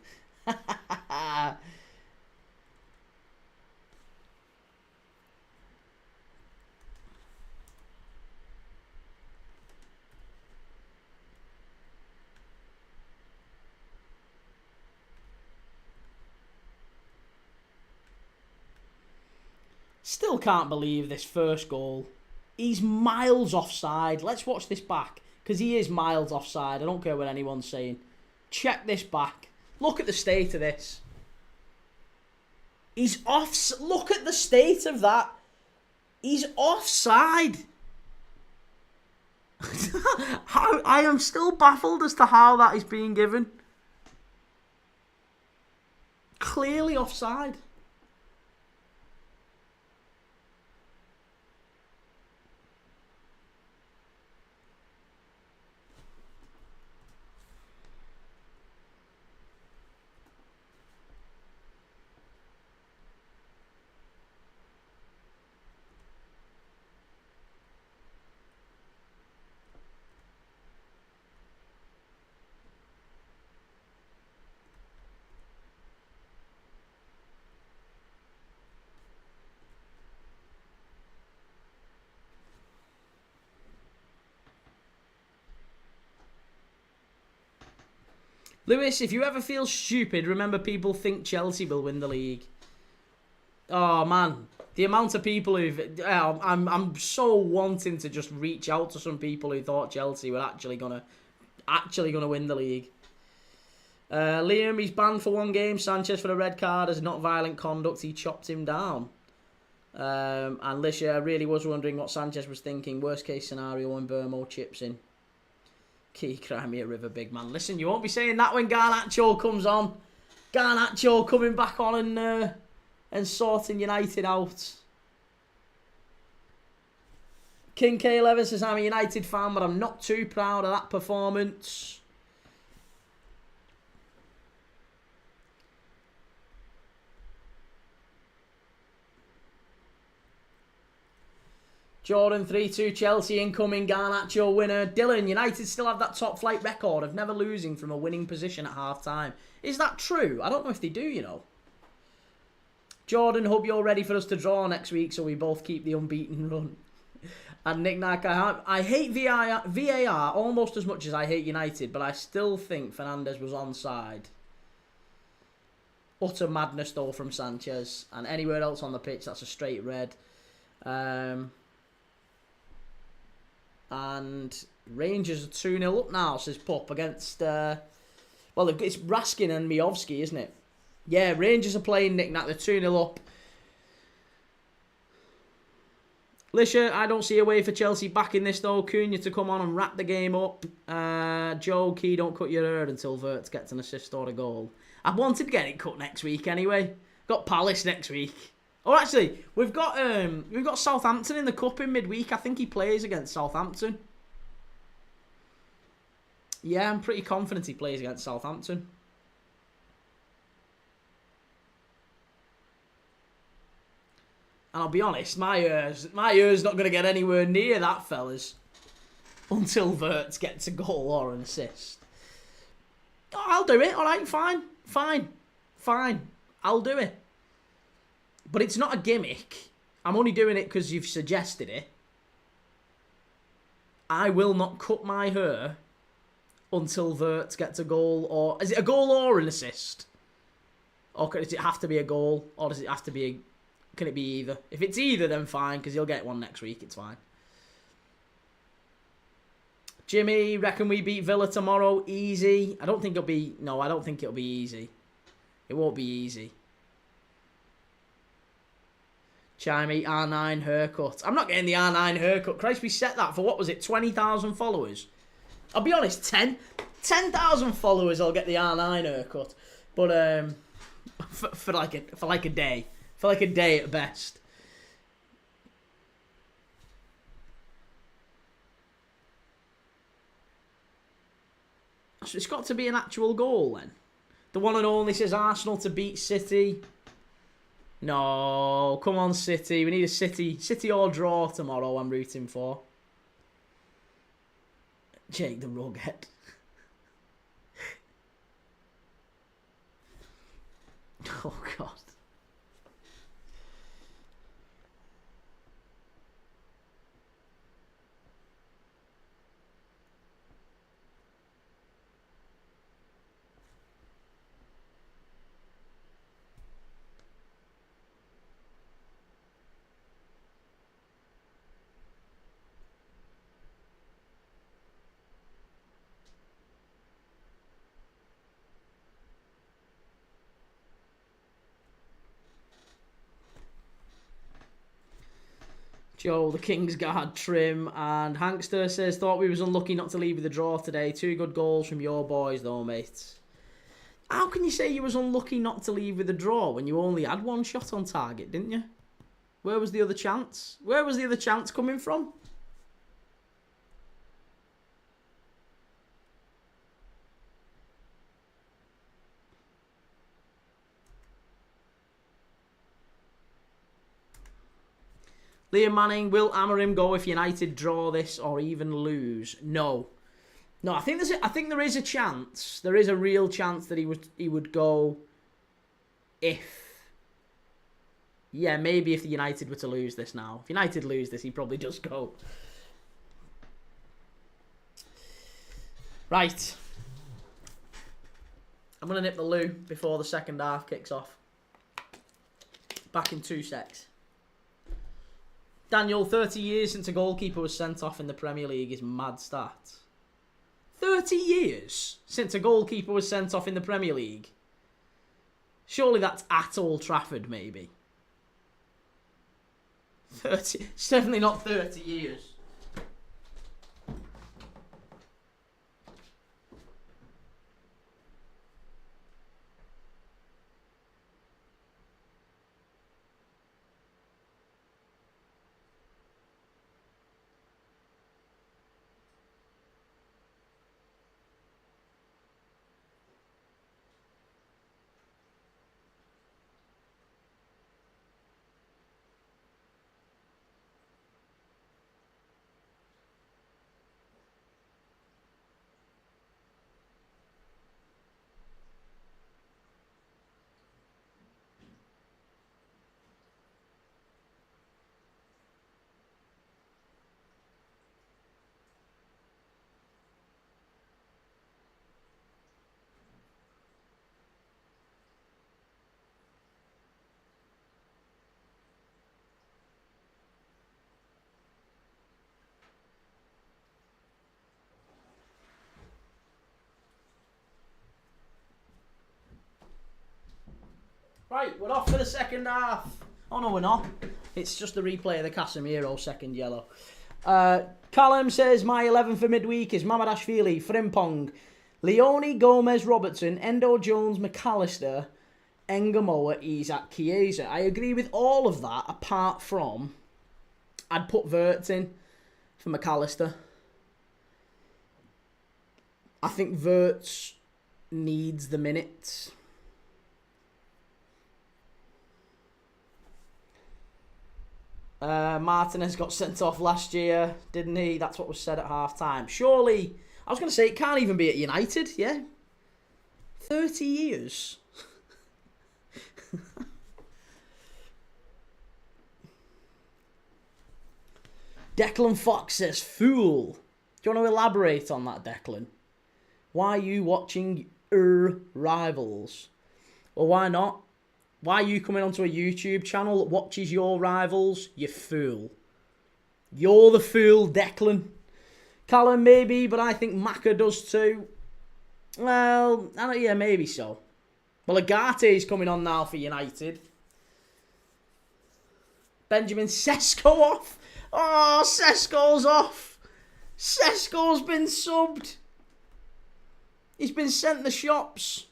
Still can't believe this first goal. He's miles offside. Let's watch this back, because he is miles offside. I don't care what anyone's saying. Check this back. Look at the state of this. He's off. Look at the state of that. He's offside. I am still baffled as to how that is being given. Clearly offside. Lewis, if you ever feel stupid, remember people think Chelsea will win the league. Oh, man. The amount of people who've... I'm so wanting to just reach out to some people who thought Chelsea were actually gonna win the league. Liam, he's banned for 1 game. Sanchez for a red card as not violent conduct. He chopped him down. And Lisha, I really was wondering what Sanchez was thinking. Worst case scenario when Burmo chips in. Key Crimea River, big man. Listen, you won't be saying that when Garnacho comes on. Garnacho coming back on and sorting United out. King K11 says, I'm a United fan, but I'm not too proud of that performance. Jordan 3-2 Chelsea incoming, Garnacho winner. Dylan, United still have that top flight record of never losing from a winning position at half time. Is that true? I don't know if they do, you know. Jordan, hope you're ready for us to draw next week so we both keep the unbeaten run. And Nick Nack, I hate VAR almost as much as I hate United, but I still think Fernandes was onside. Utter madness though from Sanchez. And anywhere else on the pitch, that's a straight red. And Rangers are 2-0 up now, says Pup, against... well, it's Raskin and Miovski, isn't it? Yeah, Rangers are playing Nick Nack. They're 2-0 up. Lisha, I don't see a way for Chelsea back in this, though. Cunha to come on and wrap the game up. Joe Key, don't cut your hair until Wirtz gets an assist or a goal. I wanted to get it cut next week anyway. Got Palace next week. Oh, actually, we've got Southampton in the cup in midweek. I think he plays against Southampton. Yeah, I'm pretty confident he plays against Southampton. And I'll be honest, my ear's not going to get anywhere near that, fellas, until Wirtz gets a goal or an assist. Oh, I'll do it. All right, fine. I'll do it. But it's not a gimmick. I'm only doing it because you've suggested it. I will not cut my hair until Wirtz gets a goal, or... Is it a goal or an assist? Or does it have to be a goal? Or does it have to be a... Can it be either? If it's either, then fine, because you'll get one next week. It's fine. Jimmy, reckon we beat Villa tomorrow? Easy. I don't think it'll be... No, I don't think it'll be easy. It won't be easy. Chimey, R9 haircut. I'm not getting the R9 haircut. Christ, we set that for, what was it, 20,000 followers? I'll be honest, 10,000 followers I'll get the R9 haircut. But for like a day. For like a day at best. So it's got to be an actual goal then. The one and only says Arsenal to beat City. No, come on City. We need a City or draw tomorrow. I'm rooting for. Jake the Rughead. Oh God. Joe, the Kingsguard trim, and Hankster says, thought we was unlucky not to leave with a draw today. 2 good goals from your boys though, mate. How can you say you was unlucky not to leave with a draw when you only had 1 shot on target, didn't you? Where was the other chance? Where was the other chance coming from? Liam Manning, will Amorim go if United draw this or even lose? No. No, I think there is a chance. There is a real chance that he would go if... Yeah, maybe if the United were to lose this now. If United lose this, he'd probably just go. Right. I'm going to nip the loo before the second half kicks off. Back in 2 secs. Daniel, 30 years since a goalkeeper was sent off in the Premier League is mad stat. 30 years since a goalkeeper was sent off in the Premier League? Surely that's at Old Trafford, maybe. 30, certainly not 30 years. Right, we're off for the second half. Oh no, we're not. It's just the replay of the Casemiro second yellow. Callum says, my 11 for midweek is Mamadashvili, Frimpong, Leone, Gomez, Robertson, Endo, Jones, McAllister, Engamoa, Isak, Chiesa. I agree with all of that, apart from I'd put Wirtz in for McAllister. I think Wirtz needs the minutes. Martinez got sent off last year, didn't he? That's what was said at half-time. Surely, I was going to say, it can't even be at United, yeah? 30 years. Declan Fox says, fool. Do you want to elaborate on that, Declan? Why are you watching rivals? Well, why not? Why are you coming onto a YouTube channel that watches your rivals? You fool. You're the fool, Declan. Callum, maybe, but I think Maka does too. Well, yeah, maybe so. Well, Agate's coming on now for United. Benjamin Sesko off. Oh, Sesko's off. Sesko's been subbed. He's been sent the shops.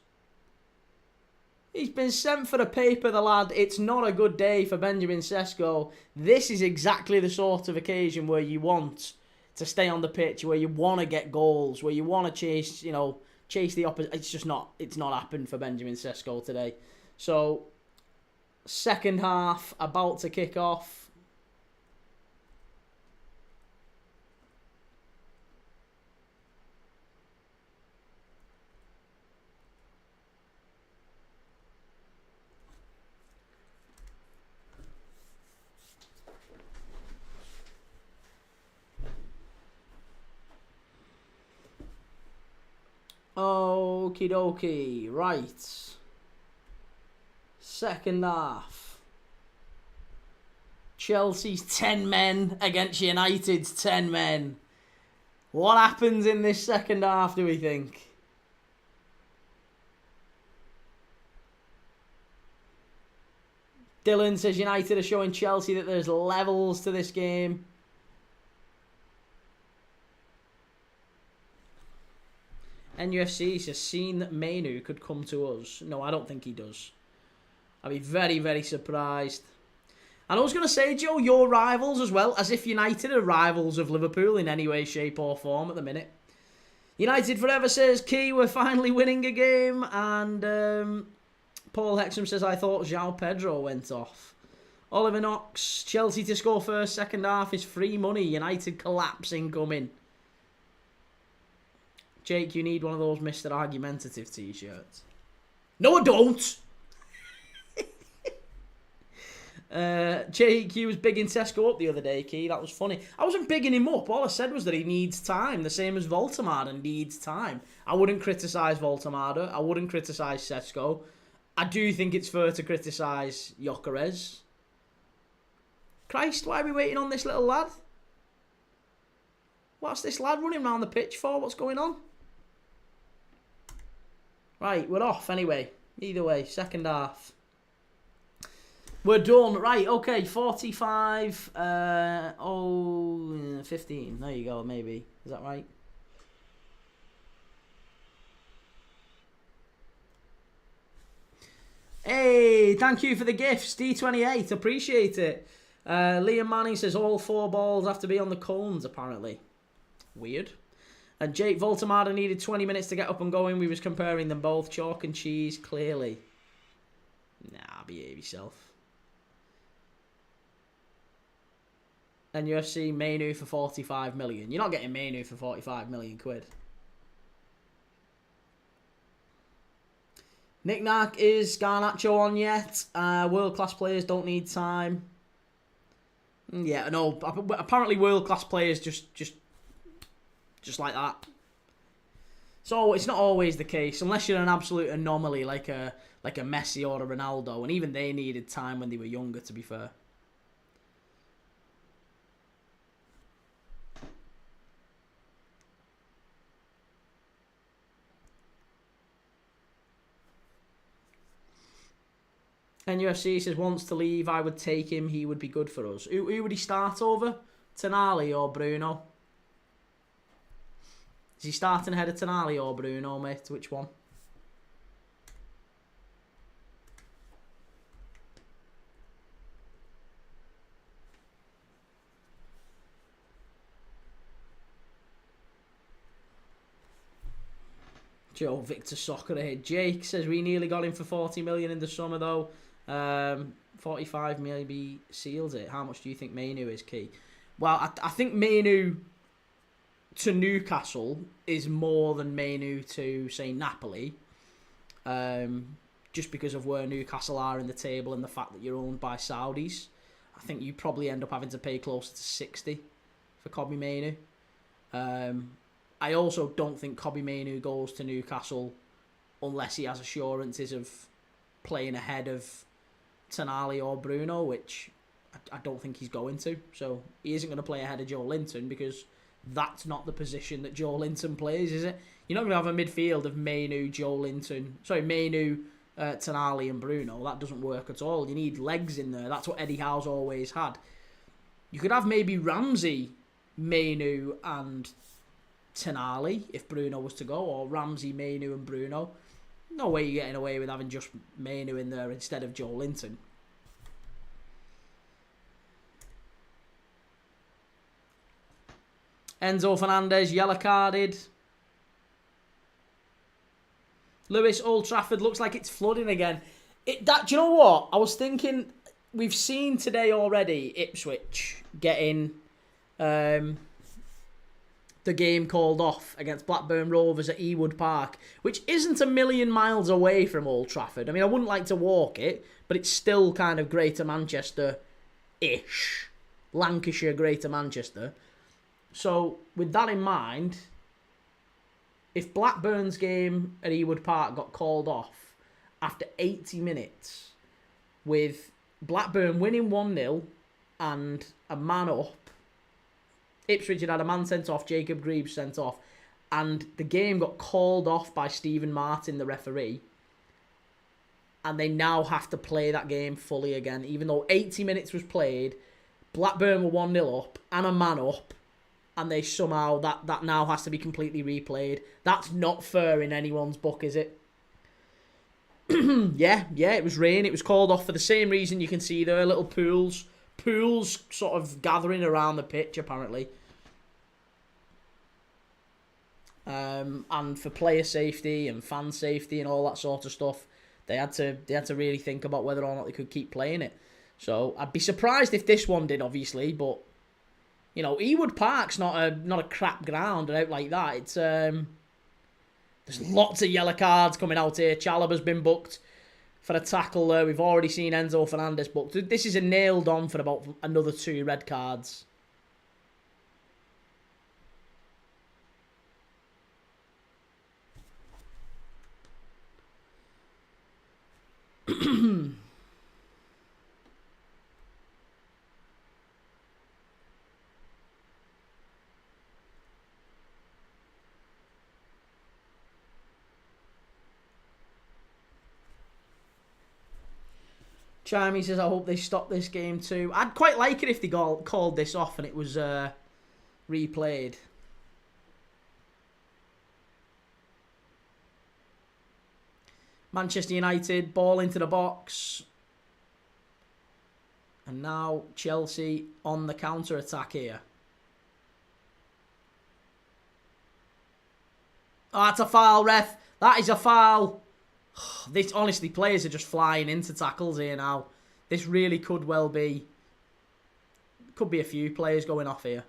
He's been sent for the paper, the lad. It's not a good day for Benjamin Sesko. This is exactly the sort of occasion where you want to stay on the pitch, where you want to get goals, where you want to chase, chase the opposite. It's not happened for Benjamin Sesko today. So, second half about to kick off. Okie dokie, right. Second half. Chelsea's 10 men against United's 10 men. What happens in this second half, do we think? Dylan says United are showing Chelsea that there's levels to this game. NUFC says, seen that Mainu could come to us. No, I don't think he does. I'd be very, very surprised. And I was going to say, Joe, your rivals as well, as if United are rivals of Liverpool in any way, shape or form at the minute. United Forever says, Key, we're finally winning a game. And Paul Hexham says, I thought João Pedro went off. Oliver Knox, Chelsea to score first, second half is free money. United collapsing coming. Jake, you need one of those Mr. Argumentative t-shirts. No, I don't! Jake, he was bigging Sesko up the other day, Key. That was funny. I wasn't bigging him up. All I said was that he needs time. The same as Voltemada needs time. I wouldn't criticise Voltemada. I wouldn't criticise Sesko. I do think it's fair to criticise Gyökeres. Christ, why are we waiting on this little lad? What's this lad running around the pitch for? What's going on? Right, we're off anyway. Either way, second half. We're done. Right, okay, 45, 15. There you go, maybe. Is that right? Hey, thank you for the gifts, D28. Appreciate it. Liam Manning says all 4 balls have to be on the cones, apparently. Weird. And Jake Voltemada needed 20 minutes to get up and going. We was comparing them both. Chalk and cheese, clearly. Nah, behave yourself. And UFC Mainu for 45 million. You're not getting Mainu for 45 million quid. Nick Nack, is Garnacho on yet? World-class players don't need time. Yeah, no. Apparently world-class players just like that. So it's not always the case, unless you're an absolute anomaly like a Messi or a Ronaldo, and even they needed time when they were younger, to be fair. And UFC says wants to leave. I would take him. He would be good for us. Who would he start over? Tonali or Bruno? Is he starting ahead of Tonali or Bruno, mate? Which one? Joe Victor Soccer ahead. Jake says we nearly got him for 40 million in the summer though. 45 maybe seals it. How much do you think Mainu is, Key? Well, I think Mainu to Newcastle is more than Mainu to, say, Napoli. Just because of where Newcastle are in the table and the fact that you're owned by Saudis. I think you probably end up having to pay closer to 60 for Kobbie Mainu. I also don't think Kobbie Mainu goes to Newcastle unless he has assurances of playing ahead of Tonali or Bruno, which I don't think he's going to. So he isn't going to play ahead of Joe Linton because that's not the position that Joe Linton plays, is it? You're not going to have a midfield of Mainu, Tonali and Bruno. That doesn't work at all. You need legs in there. That's what Eddie Howe's always had. You could have maybe Ramsey, Mainu and Tonali if Bruno was to go, or Ramsey, Mainu and Bruno. No way you're getting away with having just Mainu in there instead of Joe Linton. Enzo Fernandez, yellow carded. Lewis, Old Trafford looks like it's flooding again. Do you know what? I was thinking, we've seen today already Ipswich getting the game called off against Blackburn Rovers at Ewood Park, which isn't a million miles away from Old Trafford. I mean, I wouldn't like to walk it, but it's still kind of Greater Manchester-ish. Lancashire, Greater Manchester. So, with that in mind, if Blackburn's game at Ewood Park got called off after 80 minutes, with Blackburn winning 1-0 and a man up, Ipswich had a man sent off, Jacob Greaves sent off, and the game got called off by Stephen Martin, the referee, and they now have to play that game fully again, even though 80 minutes was played, Blackburn were 1-0 up and a man up, and they somehow, that now has to be completely replayed. That's not fair in anyone's book, is it? Yeah, it was rain. It was called off for the same reason you can see there, little pools sort of gathering around the pitch, apparently. And for player safety and fan safety and all that sort of stuff, they had to really think about whether or not they could keep playing it. So I'd be surprised if this one did, obviously, but you know, Ewood Park's not a crap ground and out like that. It's there's lots of yellow cards coming out here. Chalobah's been booked for a tackle there. We've already seen Enzo Fernandez booked. This is a nailed on for about another 2 red cards. Chimey says, I hope they stop this game too. I'd quite like it if they called this off and it was replayed. Manchester United, ball into the box. And now Chelsea on the counter-attack here. Oh, that's a foul, ref. That is a foul. This, honestly, players are just flying into tackles here now. This really could well be... Could be a few players going off here.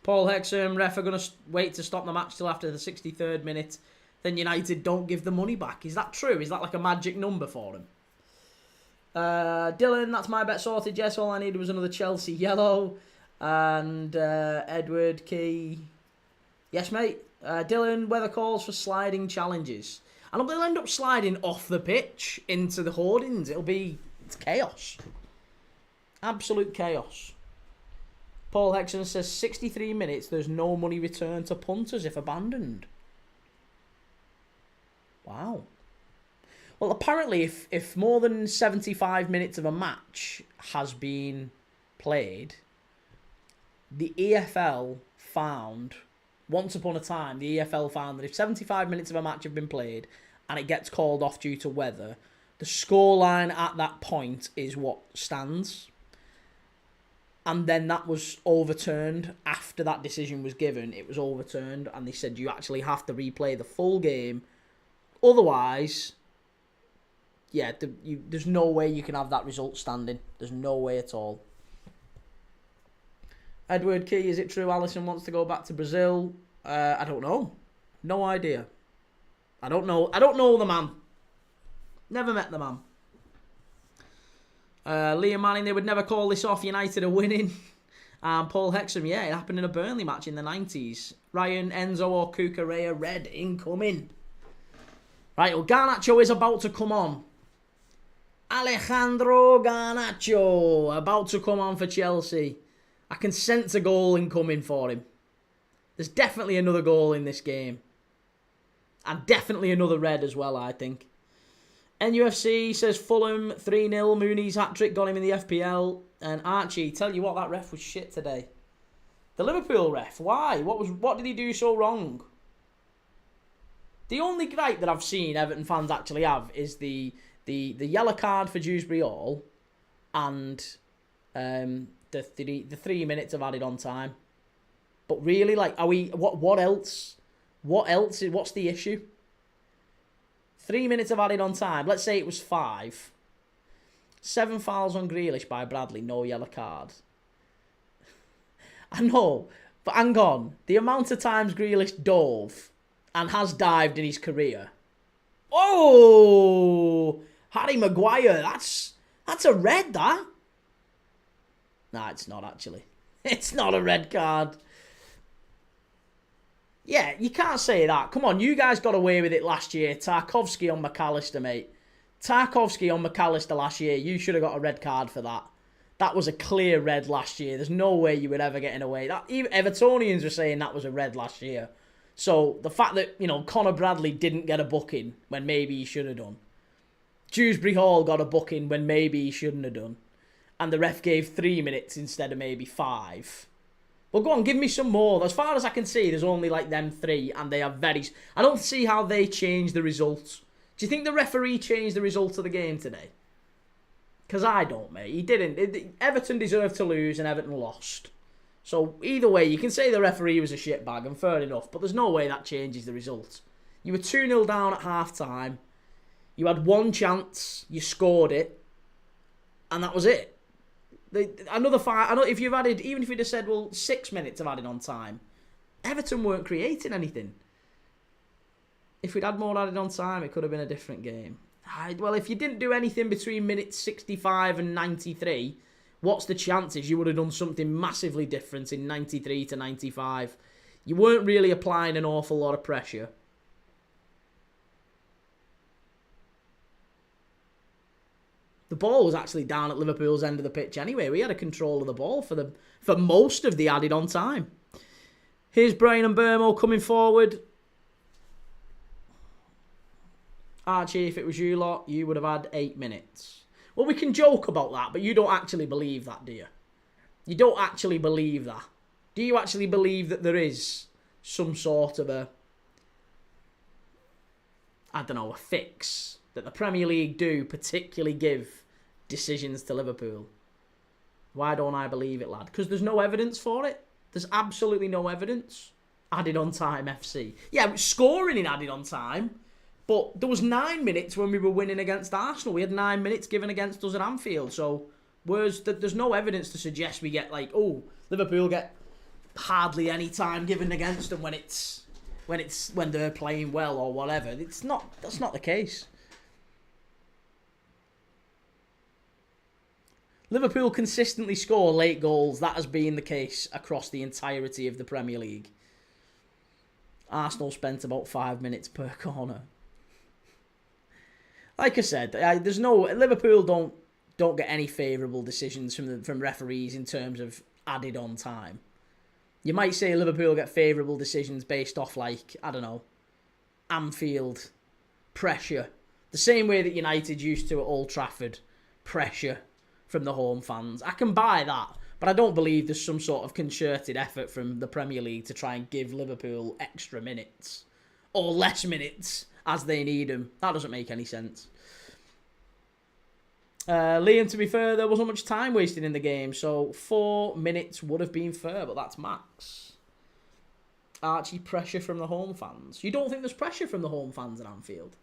Paul Hexham, ref are going to wait to stop the match till after the 63rd minute. Then United don't give the money back. Is that true? Is that like a magic number for them? Dylan, that's my bet sorted. Yes, all I needed was another Chelsea yellow. And Edward Key. Yes, mate. Dylan, weather calls for sliding challenges. And they'll end up sliding off the pitch into the hoardings. It's chaos. Absolute chaos. Paul Hexon says 63 minutes, there's no money returned to punters if abandoned. Wow. Well, apparently, if more than 75 minutes of a match has been played, the EFL found, once upon a time, the EFL found that if 75 minutes of a match have been played and it gets called off due to weather, the scoreline at that point is what stands. And then that was overturned after that decision was given. It was overturned, and they said you actually have to replay the full game. Otherwise, yeah, there's no way you can have that result standing. There's no way at all. Edward Key, is it true Alisson wants to go back to Brazil? I don't know. No idea. I don't know the man. Never met the man. Liam Manning, they would never call this off. United are winning. Paul Hexham, yeah, it happened in a Burnley match in the 90s. Ryan, Enzo or Cucurella, red incoming. Right, well, Garnacho is about to come on. Alejandro Garnacho, about to come on for Chelsea. I can sense a goal incoming for him. There's definitely another goal in this game. And definitely another red as well, I think. NUFC says Fulham 3-0. Mooney's hat-trick got him in the FPL. And Archie, tell you what, that ref was shit today. The Liverpool ref, why? What did he do so wrong? The only gripe that I've seen Everton fans actually have is the yellow card for Dewsbury Hall and the 3 minutes of added on time. But really, like, are we? What else? What else? What's the issue? 3 minutes of added on time. Let's say it was 5. 7 fouls on Grealish by Bradley. No yellow card. I know, but hang on. The amount of times Grealish dove and has dived in his career. Oh, Harry Maguire. That's a red. That. Nah, it's not actually. It's not a red card. Yeah, you can't say that. Come on, you guys got away with it last year. Tarkowski on McAllister, mate. Tarkowski on McAllister last year. You should have got a red card for that. That was a clear red last year. There's no way you would ever get in away. That even Evertonians were saying that was a red last year. So the fact that, you know, Conor Bradley didn't get a booking when maybe he should have done. Dewsbury Hall got a booking when maybe he shouldn't have done. And the ref gave 3 minutes instead of maybe 5. Well, go on, give me some more. As far as I can see, there's only like them 3, and they are very... I don't see how they changed the results. Do you think the referee changed the results of the game today? Because I don't, mate. He didn't. Everton deserved to lose, and Everton lost. So, either way, you can say the referee was a shitbag, and fair enough, but there's no way that changes the result. You were 2-0 down at half-time. You had one chance. You scored it. And that was it. Another 5. I know if you've added, even if you'd have said, well, 6 minutes of added on time, Everton weren't creating anything. If we'd had more added on time, it could have been a different game. Well, if you didn't do anything between minutes 65 and 93, what's the chances you would have done something massively different in 93 to 95? You weren't really applying an awful lot of pressure. The ball was actually down at Liverpool's end of the pitch anyway. We had a control of the ball for most of the added on time. Here's Bryan Mbeumo coming forward. Archie, if it was you lot, you would have had 8 minutes. Well, we can joke about that, but you don't actually believe that, do you? You don't actually believe that. Do you actually believe that there is some sort of a fix that the Premier League do particularly give decisions to Liverpool? Why don't I believe it, lad? Because there's no evidence for it. There's absolutely no evidence. Added on time FC. Yeah, scoring in added on time. But there was 9 minutes when we were winning against Arsenal. We had 9 minutes given against us at Anfield. So there's no evidence to suggest we get like, oh, Liverpool get hardly any time given against them when they're playing well or whatever. That's not the case. Liverpool consistently score late goals. That has been the case across the entirety of the Premier League. Arsenal spent about 5 minutes per corner. Like I said, Liverpool don't get any favourable decisions from referees in terms of added on time. You might say Liverpool get favourable decisions based off, like, I don't know, Anfield pressure. The same way that United used to at Old Trafford, pressure from the home fans. I can buy that, but I don't believe there's some sort of concerted effort from the Premier League to try and give Liverpool extra minutes or less minutes as they need them. That doesn't make any sense. Liam, to be fair, there wasn't much time wasted in the game, so 4 minutes would have been fair, but that's max. Archie, pressure from the home fans. You don't think there's pressure from the home fans at Anfield?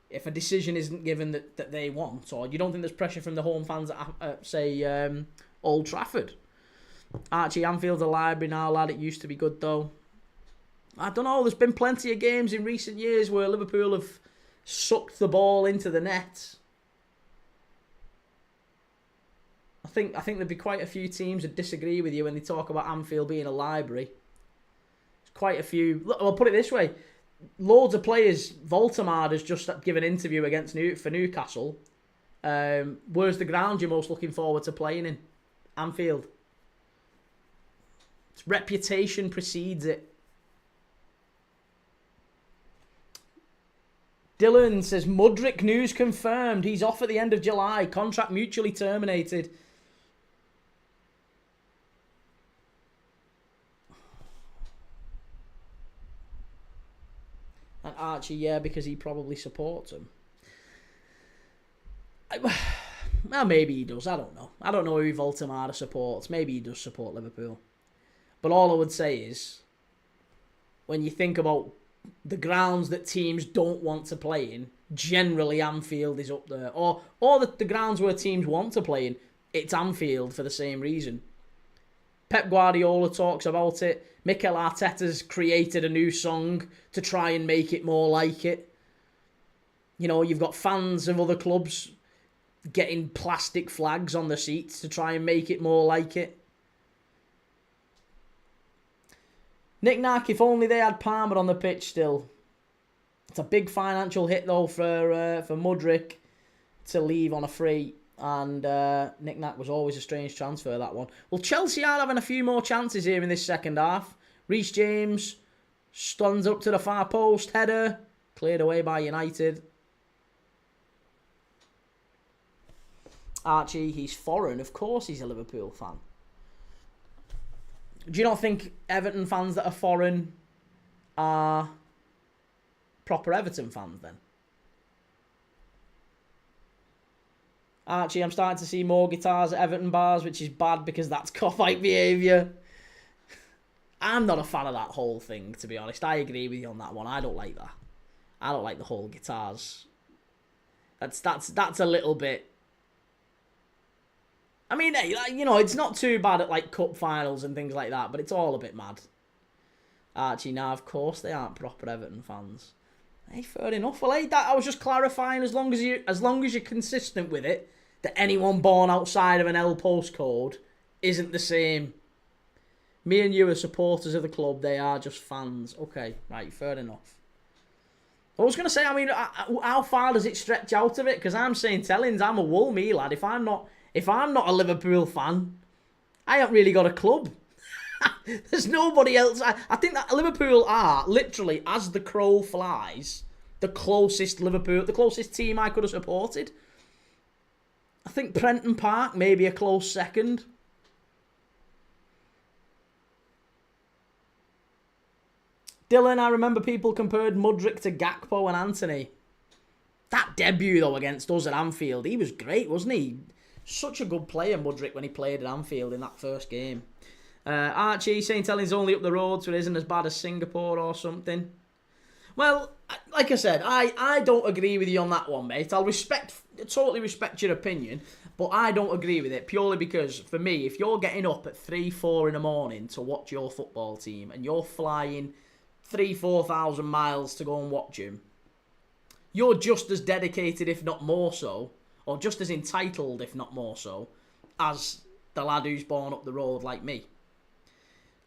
If a decision isn't given that they want, or you don't think there's pressure from the home fans at say, Old Trafford? Archie, Anfield's a library now, lad. It used to be good, though. I don't know. There's been plenty of games in recent years where Liverpool have sucked the ball into the net. I think there'd be quite a few teams that disagree with you when they talk about Anfield being a library. There's quite a few. Look, I'll put it this way. Loads of players. Voltemade has just given an interview for Newcastle. Where's the ground you're most looking forward to playing in? Anfield. Its reputation precedes it. Dylan says, Mudryk news confirmed. He's off at the end of July. Contract mutually terminated. And Archie, yeah, because he probably supports him. Well, maybe he does. I don't know. I don't know who Voltemada supports. Maybe he does support Liverpool. But all I would say is, when you think about the grounds that teams don't want to play in, generally Anfield is up there. Or the grounds where teams want to play in, it's Anfield for the same reason. Pep Guardiola talks about it. Mikel Arteta's created a new song to try and make it more like it. You know, you've got fans of other clubs getting plastic flags on the seats to try and make it more like it. Nick Nack, if only they had Palmer on the pitch still. It's a big financial hit though for Mudryk to leave on a free. And Nick Nack was always a strange transfer, that one. Well, Chelsea are having a few more chances here in this second half. Reece James stuns up to the far post. Header cleared away by United. Archie, he's foreign. Of course he's a Liverpool fan. Do you not think Everton fans that are foreign are proper Everton fans then? Archie, I'm starting to see more guitars at Everton bars, which is bad because that's cop-out behaviour. I'm not a fan of that whole thing, to be honest. I agree with you on that one. I don't like that. I don't like the whole guitars. That's a little bit... I mean, you know, it's not too bad at like cup finals and things like that, but it's all a bit mad. Archie, now of course they aren't proper Everton fans. Hey, fair enough. Well, hey, that I was just clarifying. As long as you're consistent with it, that anyone born outside of an L postcode isn't the same. Me and you are supporters of the club. They are just fans. Okay, right, fair enough. I was going to say, I mean, how far does it stretch out of it? Because I'm saying tellings, I'm a wool me lad. If I'm not a Liverpool fan, I haven't really got a club. There's nobody else. I think that Liverpool are literally, as the crow flies, the closest team I could have supported. I think Prenton Park may be a close second. Dylan, I remember people compared Mudryk to Gakpo and Anthony. That debut though against us at Anfield, he was great, wasn't he? Such a good player, Mudryk, when he played at Anfield in that first game. Archie saying Telling's only up the road, so it isn't as bad as Singapore or something. Well, like I said, I don't agree with you on that one, mate. I'll totally respect your opinion, but I don't agree with it purely because, for me, if you're getting up at 3, 4 in the morning to watch your football team and you're flying 4,000 miles to go and watch them, you're just as dedicated, if not more so, or just as entitled, if not more so, as the lad who's born up the road like me.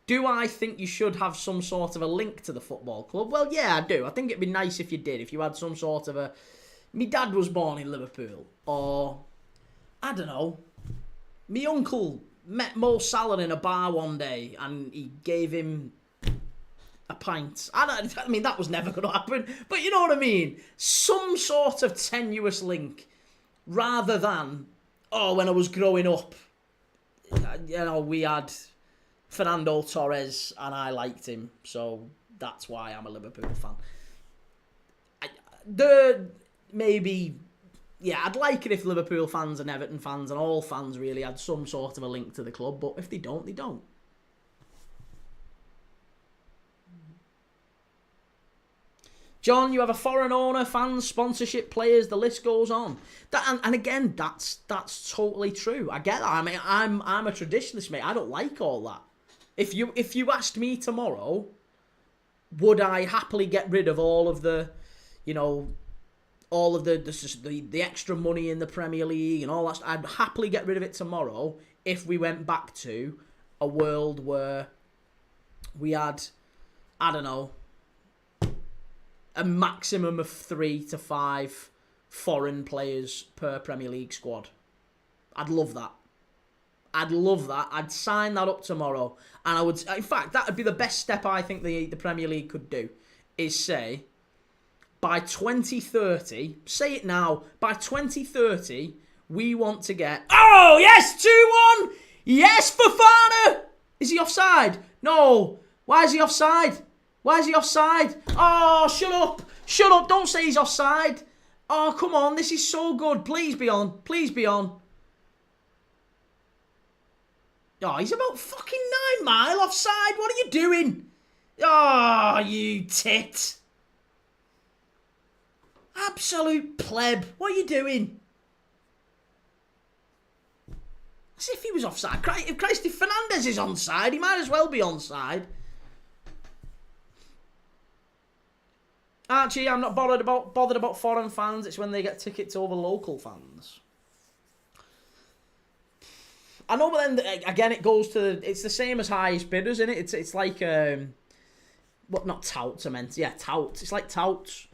Do I think you should have some sort of a link to the football club? Well, yeah, I do. I think it'd be nice if you did, if you had some sort of a... Me dad was born in Liverpool, or, I don't know, me uncle met Mo Salah in a bar one day and he gave him a pint. I mean, that was never going to happen, but you know what I mean? Some sort of tenuous link, rather than, oh, when I was growing up, you know, we had Fernando Torres and I liked him, so that's why I'm a Liverpool fan. I'd like it if Liverpool fans and Everton fans and all fans really had some sort of a link to the club, but if they don't, they don't. John, you have a foreign owner, fans, sponsorship, players, the list goes on. And again, that's totally true. I get that. I mean, I'm a traditionalist, mate. I don't like all that. If you asked me tomorrow, would I happily get rid of all of the, you know, all of the extra money in the Premier League and all that? I'd happily get rid of it tomorrow if we went back to a world where we had, I don't know, a maximum of 3 to 5 foreign players per Premier League squad. I'd love that. I'd sign that up tomorrow. And I would, in fact, that would be the best step I think the Premier League could do, is say, by 2030, say it now, by 2030, we want to get, oh, yes, 2-1! Yes, Fofana! Is he offside? No. Why is he offside? Oh, shut up. Shut up, don't say he's offside. Oh, come on, this is so good. Please be on. Please be on. Oh, he's about fucking 9 mile offside. What are you doing? Oh, you tit. Absolute pleb. What are you doing? As if he was offside. If Fernandez is onside, he might as well be onside. Archie, I'm not bothered about foreign fans. It's when they get tickets over local fans. I know, but then again, it goes to it's the same as highest bidders, isn't it? It's like what? Not touts. I meant touts. It's like touts.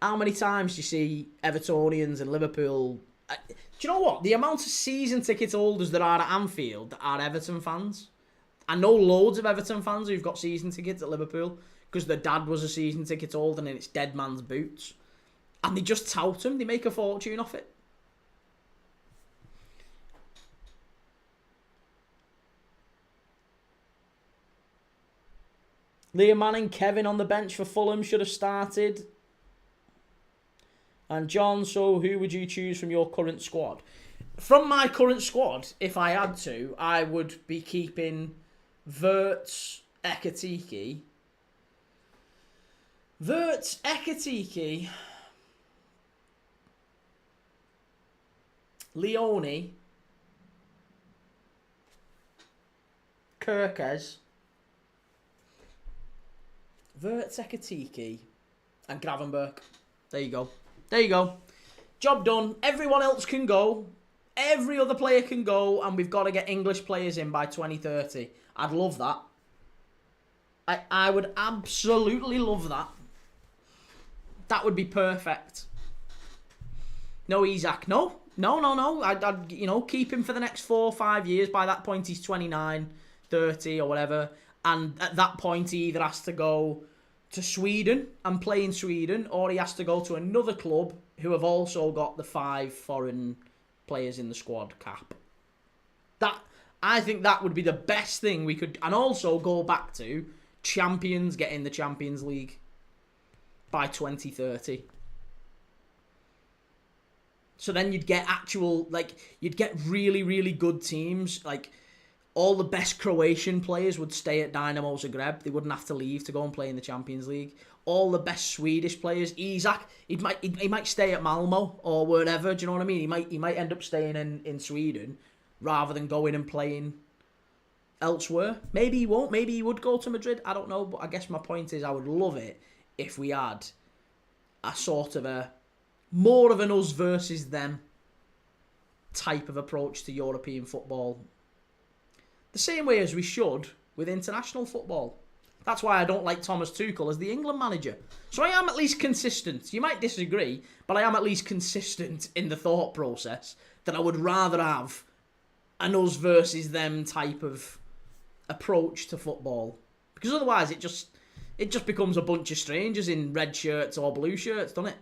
How many times do you see Evertonians and Liverpool? Do you know what? The amount of season ticket holders that are at Anfield that are Everton fans. I know loads of Everton fans who've got season tickets at Liverpool because their dad was a season ticket holder and it's dead man's boots, and they just tout them. They make a fortune off it. Liam Manning, Kevin on the bench for Fulham should have started. And John, so who would you choose from your current squad? From my current squad, if I had to, I would be keeping Wirtz, Ekitike. Leone, Kirkes, Wirtz, Ekitike, and Gravenberch. There you go. There you go. Job done. Everyone else can go. Every other player can go, and we've got to get English players in by 2030. I'd love that. I would absolutely love that. That would be perfect. No Isak. No. I'd keep him for the next 4 or 5 years. By that point, he's 29, 30 or whatever. And at that point, he either has to go to Sweden and play in Sweden, or he has to go to another club who have also got the 5 foreign players in the squad cap. I think that would be the best thing we could, and also go back to champions getting the Champions League by 2030. So then you'd get you'd get really, really good teams. Like, all the best Croatian players would stay at Dynamo Zagreb. They wouldn't have to leave to go and play in the Champions League. All the best Swedish players, Isak, he might stay at Malmo or wherever. Do you know what I mean? He might end up staying in Sweden rather than going and playing elsewhere. Maybe he won't. Maybe he would go to Madrid. I don't know. But I guess my point is, I would love it if we had a sort of a more of an us versus them type of approach to European football. The same way as we should with international football. That's why I don't like Thomas Tuchel as the England manager. So I am at least consistent. You might disagree, but I am at least consistent in the thought process that I would rather have an us versus them type of approach to football. Because otherwise it just becomes a bunch of strangers in red shirts or blue shirts, doesn't it?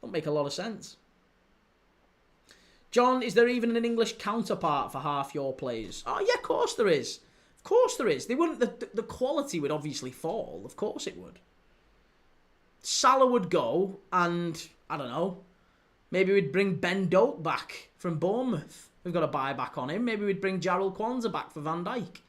Don't make a lot of sense. John, is there even an English counterpart for half your players? Oh, yeah, of course there is. Of course there is. They wouldn't. The quality would obviously fall. Of course it would. Salah would go, and I don't know. Maybe we'd bring Ben Doak back from Bournemouth. We've got a buyback on him. Maybe we'd bring Jarrell Kwanzaa back for Van Dijk.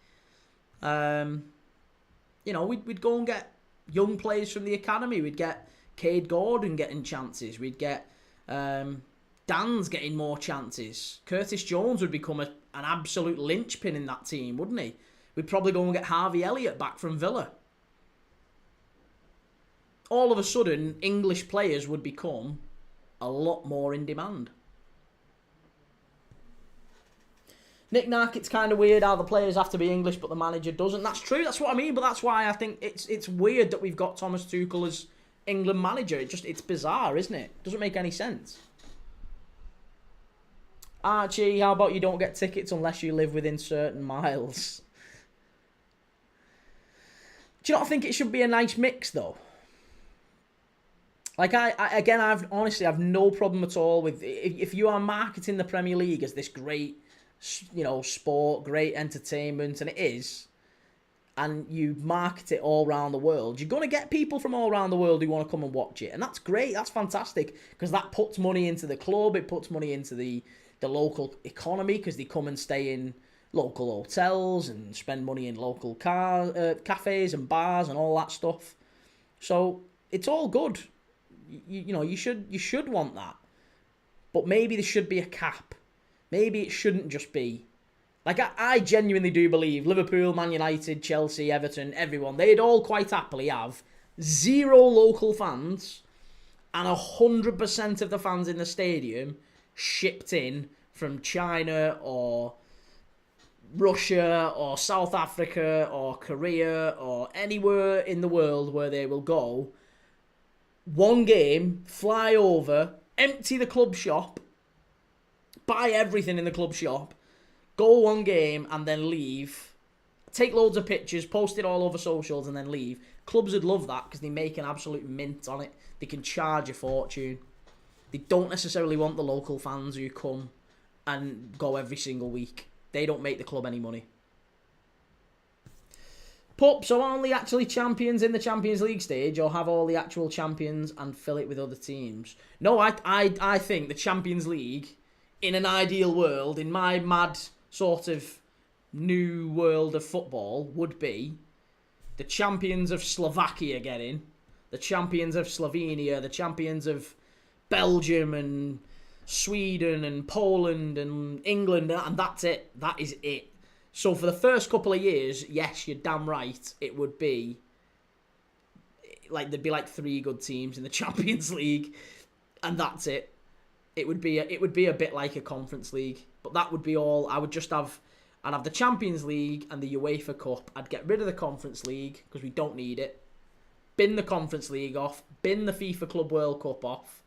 We'd go and get young players from the academy. We'd get Cade Gordon getting chances. We'd get Dan's getting more chances. Curtis Jones would become an absolute linchpin in that team, wouldn't he? We'd probably go and get Harvey Elliott back from Villa. All of a sudden, English players would become a lot more in demand. Nick Nack, it's kind of weird how the players have to be English but the manager doesn't. That's true, that's what I mean, but that's why I think it's weird that we've got Thomas Tuchel as England manager. It's bizarre, isn't it? Doesn't make any sense. Archie, how about you don't get tickets unless you live within certain miles? Do you not think it should be a nice mix, though? Like, I've no problem at all with, if you are marketing the Premier League as this great, sport, great entertainment, and it is, and you market it all around the world, you're going to get people from all around the world who want to come and watch it. And that's great. That's fantastic, because that puts money into the club. It puts money into the local economy, because they come and stay in local hotels and spend money in local cafes and bars and all that stuff. So it's all good. You should want that. But maybe there should be a cap. Maybe it shouldn't just be... Like, I genuinely do believe Liverpool, Man United, Chelsea, Everton, everyone, they'd all quite happily have 0 local fans and 100% of the fans in the stadium shipped in from China or Russia or South Africa or Korea or anywhere in the world where they will go. One game, fly over, empty the club shop, buy everything in the club shop, go one game and then leave. Take loads of pictures, post it all over socials and then leave. Clubs would love that because they make an absolute mint on it. They can charge a fortune. They don't necessarily want the local fans who come and go every single week. They don't make the club any money. Pup, so only actually champions in the Champions League stage, or have all the actual champions and fill it with other teams? No, I think the Champions League, in an ideal world, in my mad sort of new world of football, would be the champions of Slovakia get in, the champions of Slovenia, the champions of Belgium and Sweden and Poland and England, and that's it. That is it. So for the first couple of years, yes, you're damn right, it would be like there'd be like 3 good teams in the Champions League, and that's it. It would be a bit like a Conference League, but that would be all. I'd have the Champions League and the UEFA Cup. I'd get rid of the Conference League because we don't need it. Bin the Conference League off, bin the FIFA Club World Cup off,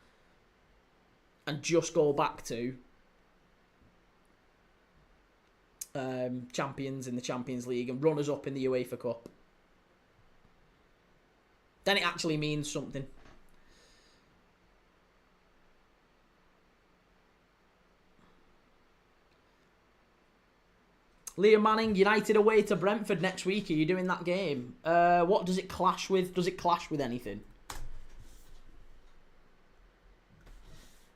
and just go back to champions in the Champions League and runners up in the UEFA Cup. Then it actually means something. Liam Manning, United away to Brentford next week. Are you doing that game? What does it clash with? Does it clash with anything?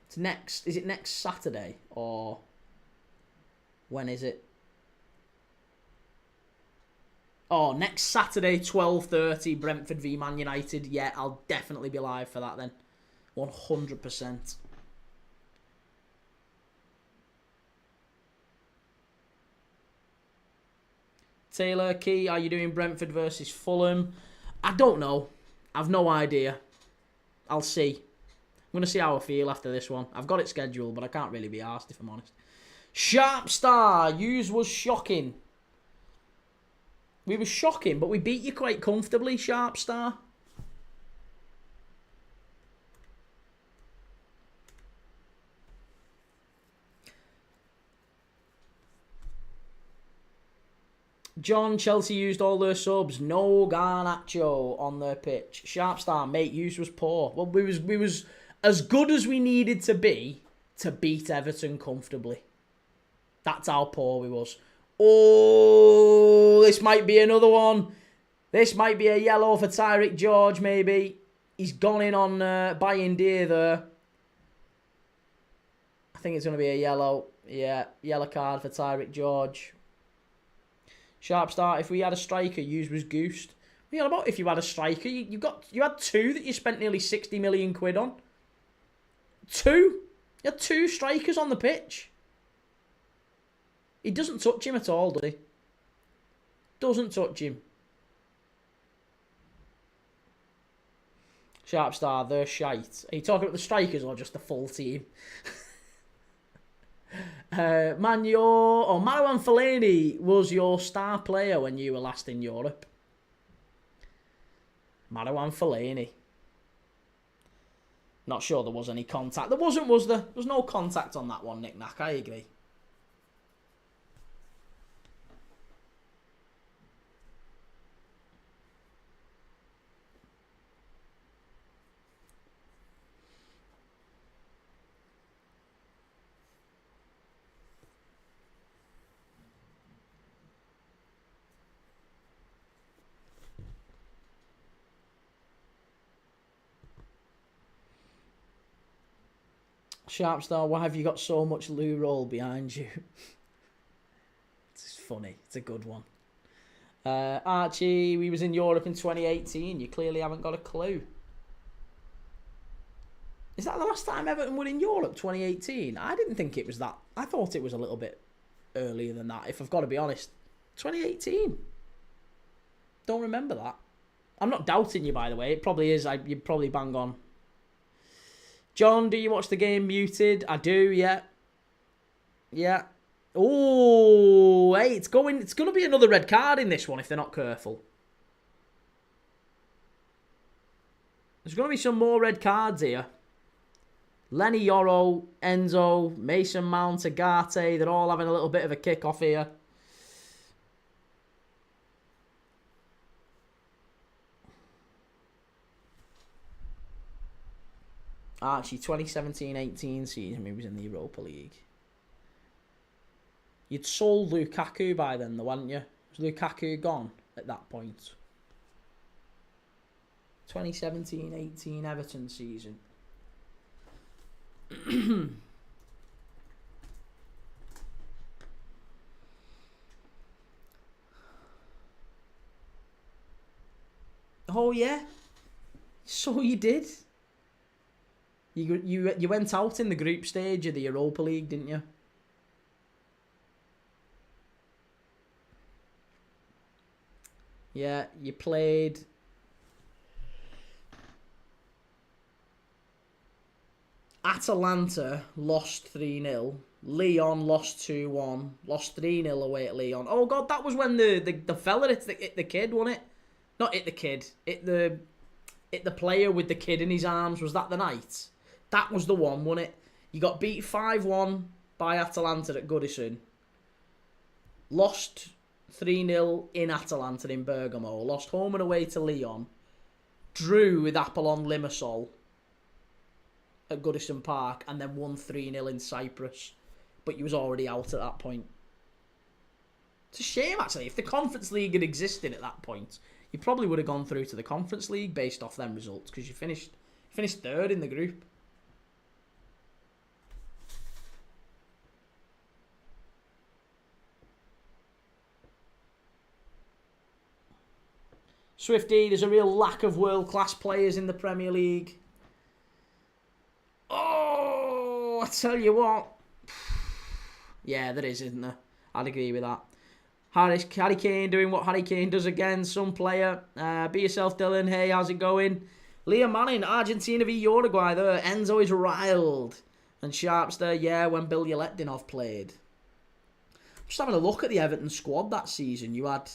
It's next. Is it next Saturday or when is it? Oh, next Saturday, 12:30, Brentford v Man United. Yeah, I'll definitely be live for that then. 100%. Taylor Key, are you doing Brentford versus Fulham? I don't know. I've no idea. I'll see. I'm going to see how I feel after this one. I've got it scheduled, but I can't really be arsed if I'm honest. Sharp Star, yous was shocking. We were shocking, but we beat you quite comfortably, Sharp Star. John, Chelsea used all their subs. No Garnacho on their pitch. Sharp Star, mate, use was poor. Well, we was as good as we needed to be to beat Everton comfortably. That's how poor we was. Oh, this might be another one. This might be a yellow for Tyreek George, maybe. He's gone in on buying dear there. I think it's going to be a yellow. Yeah, yellow card for Tyreek George. Sharp Start, if we had a striker, yours was goosed. What are you on about if you had a striker? You had 2 that you spent nearly 60 million quid on. 2? You had 2 strikers on the pitch. He doesn't touch him at all, does he? Doesn't touch him. Sharp Star, they're shite. Are you talking about the strikers or just the full team? Marouane Fellaini was your star player when you were last in Europe. Marouane Fellaini. Not sure there was any contact. There wasn't, was there? There was no contact on that one, Nick Nack. I agree. Sharpstar, why have you got so much loo roll behind you? It's funny. It's a good one. Archie, we was in Europe in 2018. You clearly haven't got a clue. Is that the last time Everton were in Europe, 2018? I didn't think it was that. I thought it was a little bit earlier than that, if I've got to be honest. 2018. Don't remember that. I'm not doubting you, by the way. It probably is. You'd probably bang on. John, do you watch the game muted? I do, yeah. Yeah. Oh, hey, it's going to be another red card in this one if they're not careful. There's going to be some more red cards here. Lenny Yoro, Enzo, Mason Mount, Agate, they're all having a little bit of a kick-off here. Actually, 2017-18 season, he was in the Europa League. You'd sold Lukaku by then, though, hadn't you? Was Lukaku gone at that point? 2017-18 Everton season. Oh yeah, so you did. You went out in the group stage of the Europa League, didn't you? Yeah, you played. Atalanta lost 3-0. Lyon lost 2-1. Lost 3-0 away at Lyon. Oh god, that was when the fella hit the kid, wasn't it? Not hit the kid. Hit the player with the kid in his arms. Was that the night? That was the one, wasn't it? You got beat 5-1 by Atalanta at Goodison. Lost 3-0 in Atalanta in Bergamo. Lost home and away to Lyon. Drew with Apollon Limassol at Goodison Park, and then won 3-0 in Cyprus. But you was already out at that point. It's a shame, actually. If the Conference League had existed at that point, you probably would have gone through to the Conference League based off them results, because you finished third in the group. Swifty, there's a real lack of world-class players in the Premier League. Oh, I tell you what. Yeah, there is, isn't there? I'd agree with that. Harry Kane doing what Harry Kane does again. Some player. Be yourself, Dylan. Hey, how's it going? Liam Manning, Argentina v Uruguay there. Enzo is riled. And Sharpster, yeah, when Bill Yeletdinov played. Just having a look at the Everton squad that season. You had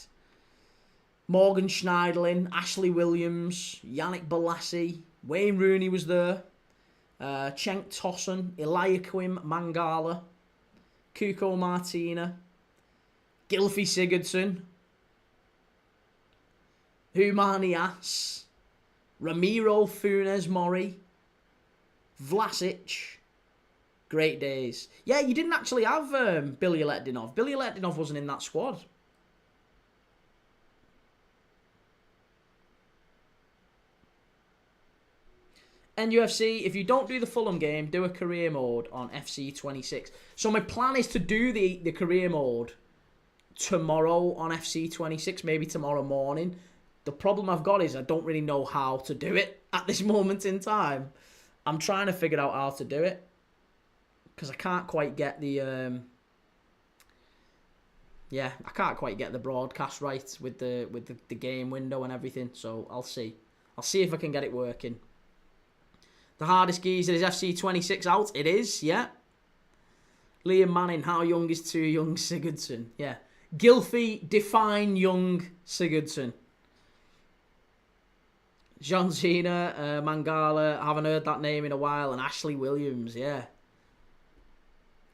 Morgan Schneiderlin, Ashley Williams, Yannick Bolasie, Wayne Rooney was there. Cenk Tosun, Eliaquim Mangala, Cuco Martina, Gylfi Sigurdsson, Humani As, Ramiro Funes Mori, Vlasic. Great days. Yeah, you didn't actually have Billy Letdinov. Billy Letdinov wasn't in that squad. NUFC, if you don't do the Fulham game, do a career mode on FC26. So my plan is to do the career mode tomorrow on FC26, maybe tomorrow morning. The problem I've got is I don't really know how to do it at this moment in time. I'm trying to figure out how to do it because I can't quite get the I can't quite get the broadcast right with the game window and everything. So I'll see if I can get it working. The hardest geezer is FC26 out. It is, yeah. Liam Manning, how young is too young Sigurdsson? Yeah. Gylfi, define young Sigurdsson. John Cena, Mangala, haven't heard that name in a while. And Ashley Williams, yeah.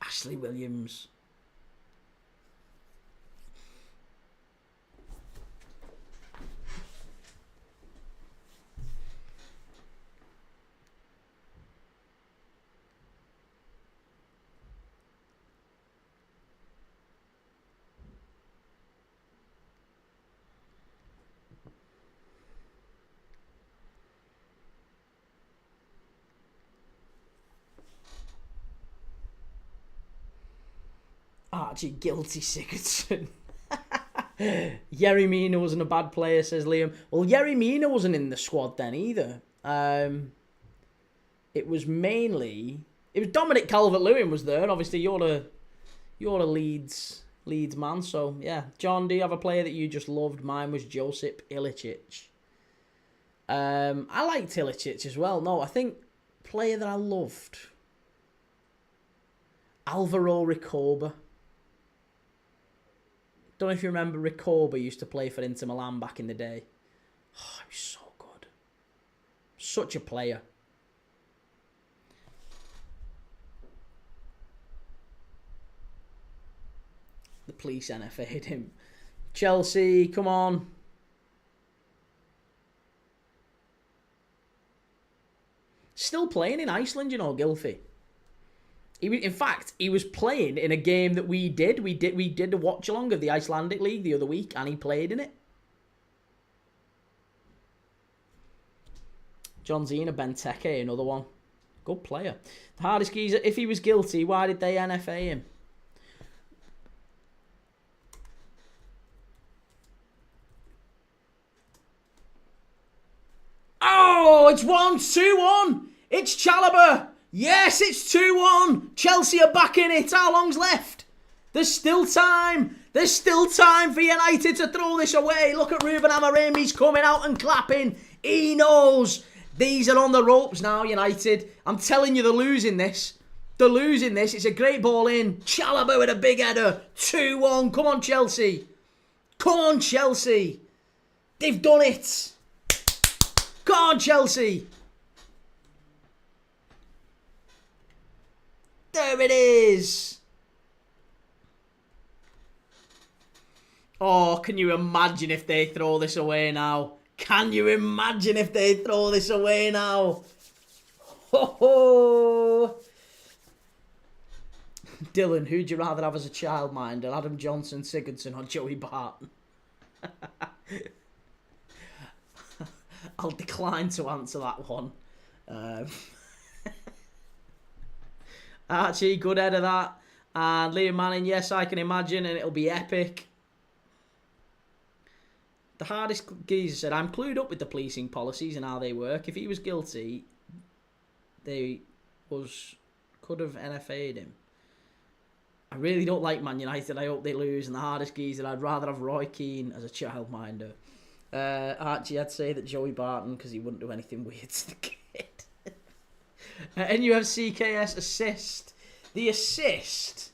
Ashley Williams. Archie, guilty Sigurdsson. Yerry Mina wasn't a bad player, says Liam. Well, Yerry Mina wasn't in the squad then either. It was Dominic Calvert-Lewin was there. Obviously, you're a Leeds man, so yeah. John, do you have a player that you just loved? Mine was Josip Ilicic. I liked Ilicic as well. No, I think player that I loved, Alvaro Recoba. Don't know if you remember, Recoba used to play for Inter Milan back in the day. Oh, he was so good. Such a player. The police NFA'd him. Chelsea, come on. Still playing in Iceland, you know, Gylfi. In fact, he was playing in a game that we did. We did a watch along of the Icelandic League the other week, and he played in it. John Zena Benteke, another one. Good player. The hardest geezer, if he was guilty, why did they NFA him? Oh, it's 1-2-1. It's Chalobah. Yes, it's 2-1. Chelsea are back in it. How long's left? There's still time. There's still time for United to throw this away. Look at Ruben Amorim. He's coming out and clapping. He knows these are on the ropes now, United. I'm telling you, they're losing this. They're losing this. It's a great ball in. Chalobah with a big header. 2-1. Come on, Chelsea. Come on, Chelsea. They've done it. Come on, Chelsea. There it is. Oh, can you imagine if they throw this away now? Can you imagine if they throw this away now? Ho ho! Dylan, who'd you rather have as a childminder? Adam Johnson, Sigurdsson, or Joey Barton? I'll decline to answer that one. Archie, good head of that. And Liam Manning, yes, I can imagine, and it'll be epic. The hardest geezer said, I'm clued up with the policing policies and how they work. If he was guilty, they could have NFA'd him. I really don't like Man United. I hope they lose. And the hardest geezer, I'd rather have Roy Keane as a childminder. Archie, I'd say that Joey Barton, because he wouldn't do anything weird to the kid. NUFC KS assist. The assist,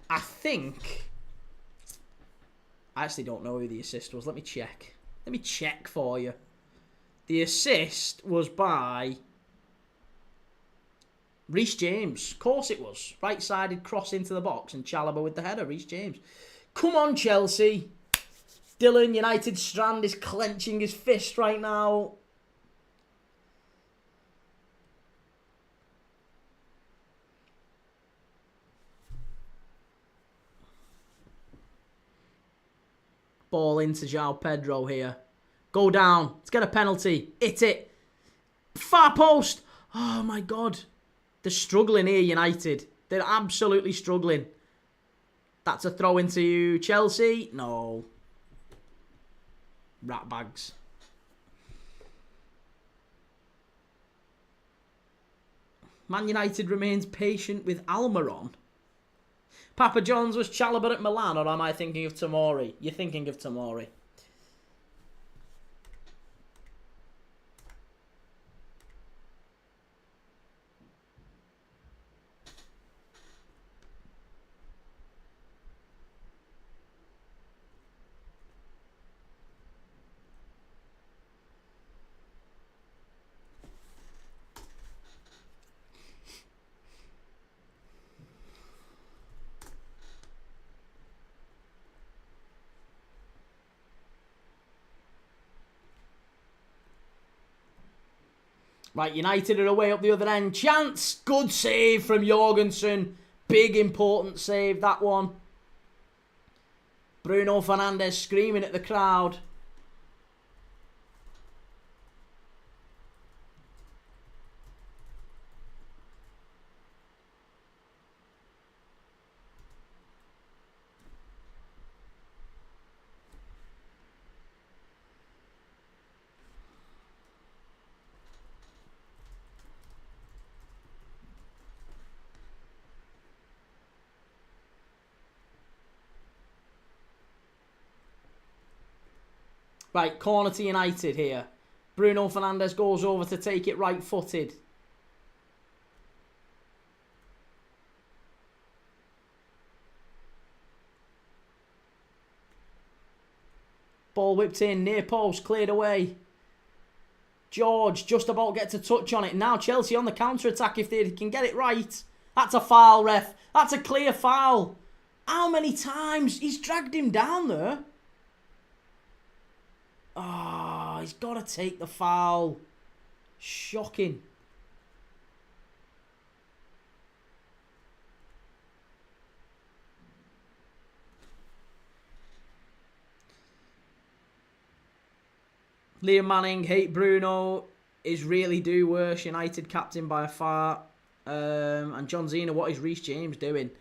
I think... I actually don't know who the assist was. Let me check. Let me check for you. The assist was by Reece James. Of course it was. Right-sided cross into the box and Chalobah with the header. Reece James. Come on, Chelsea. Dylan, United Strand is clenching his fist right now. Ball into João Pedro here. Go down. Let's get a penalty. Hit it. Far post. Oh, my God. They're struggling here, United. They're absolutely struggling. That's a throw into Chelsea. No. Rat bags. Man United remains patient with Almiron. Papa John's, was Chalobah at Milan, or am I thinking of Tomori? You're thinking of Tomori. Right, United are away up the other end. Chance. Good save from Jorgensen. Big, important save, that one. Bruno Fernandes screaming at the crowd. Right, corner to United here. Bruno Fernandes goes over to take it right-footed. Ball whipped in, near post, cleared away. George just about gets a touch on it. Now Chelsea on the counter-attack if they can get it right. That's a foul, ref. That's a clear foul. How many times? He's dragged him down there. Ah, he's got to take the foul. Shocking. Liam Manning, hate Bruno, is really do worse. United captain by far. And John Zena, what is Reece James doing?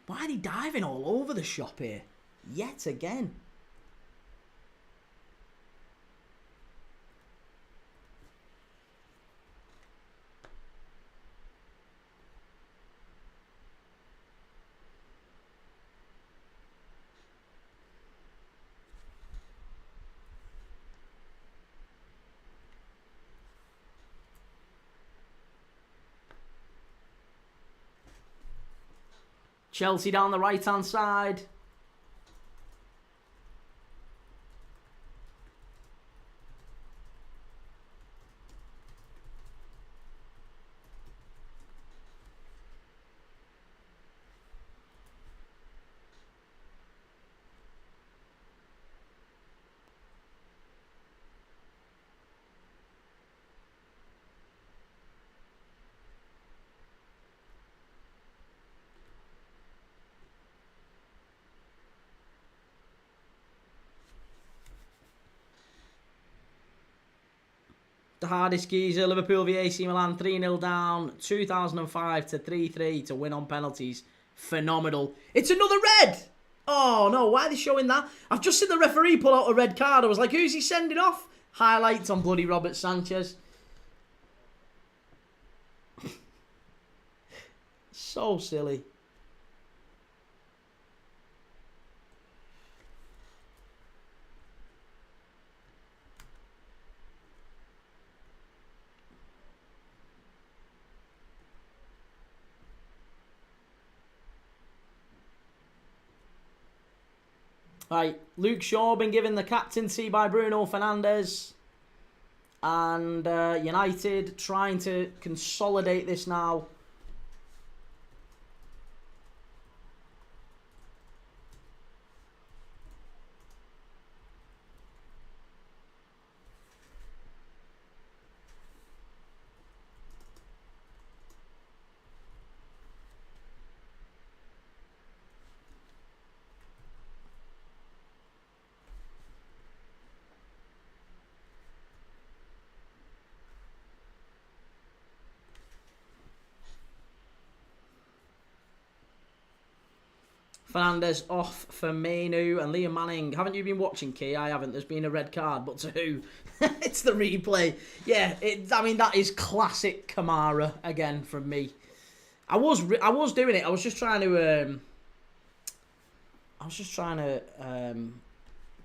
Why are they diving all over the shop here? Yet again. Chelsea down the right-hand side. The hardest geezer, Liverpool v AC Milan, 3-0 down, 2005 to 3-3 to win on penalties. Phenomenal. It's another red! Oh no, why are they showing that? I've just seen the referee pull out a red card. I was like, who's he sending off? Highlights on bloody Robert Sanchez. So silly. Right, Luke Shaw been given the captaincy by Bruno Fernandes. And United trying to consolidate this now. Fernandes off for Mainu and Liam Manning. Haven't you been watching, Key? I haven't. There's been a red card, but to who? It's the replay. Yeah, I mean, that is classic Kamara again from me. I was doing it. I was just trying to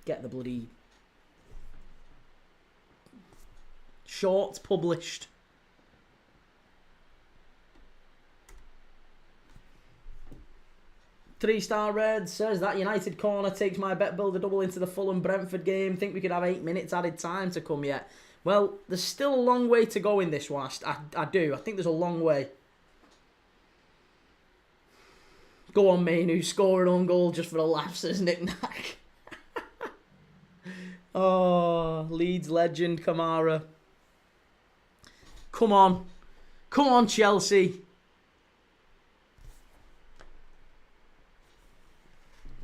get the bloody shorts published. Three-star red says that United corner takes my bet builder double into the Fulham Brentford game. Think we could have 8 minutes added time to come yet. Well, there's still a long way to go in this one. I do. I think there's a long way. Go on, Mainu. Score an own goal just for the laughs, says Nick Nack. Oh, Leeds legend Kamara. Come on. Come on, Chelsea.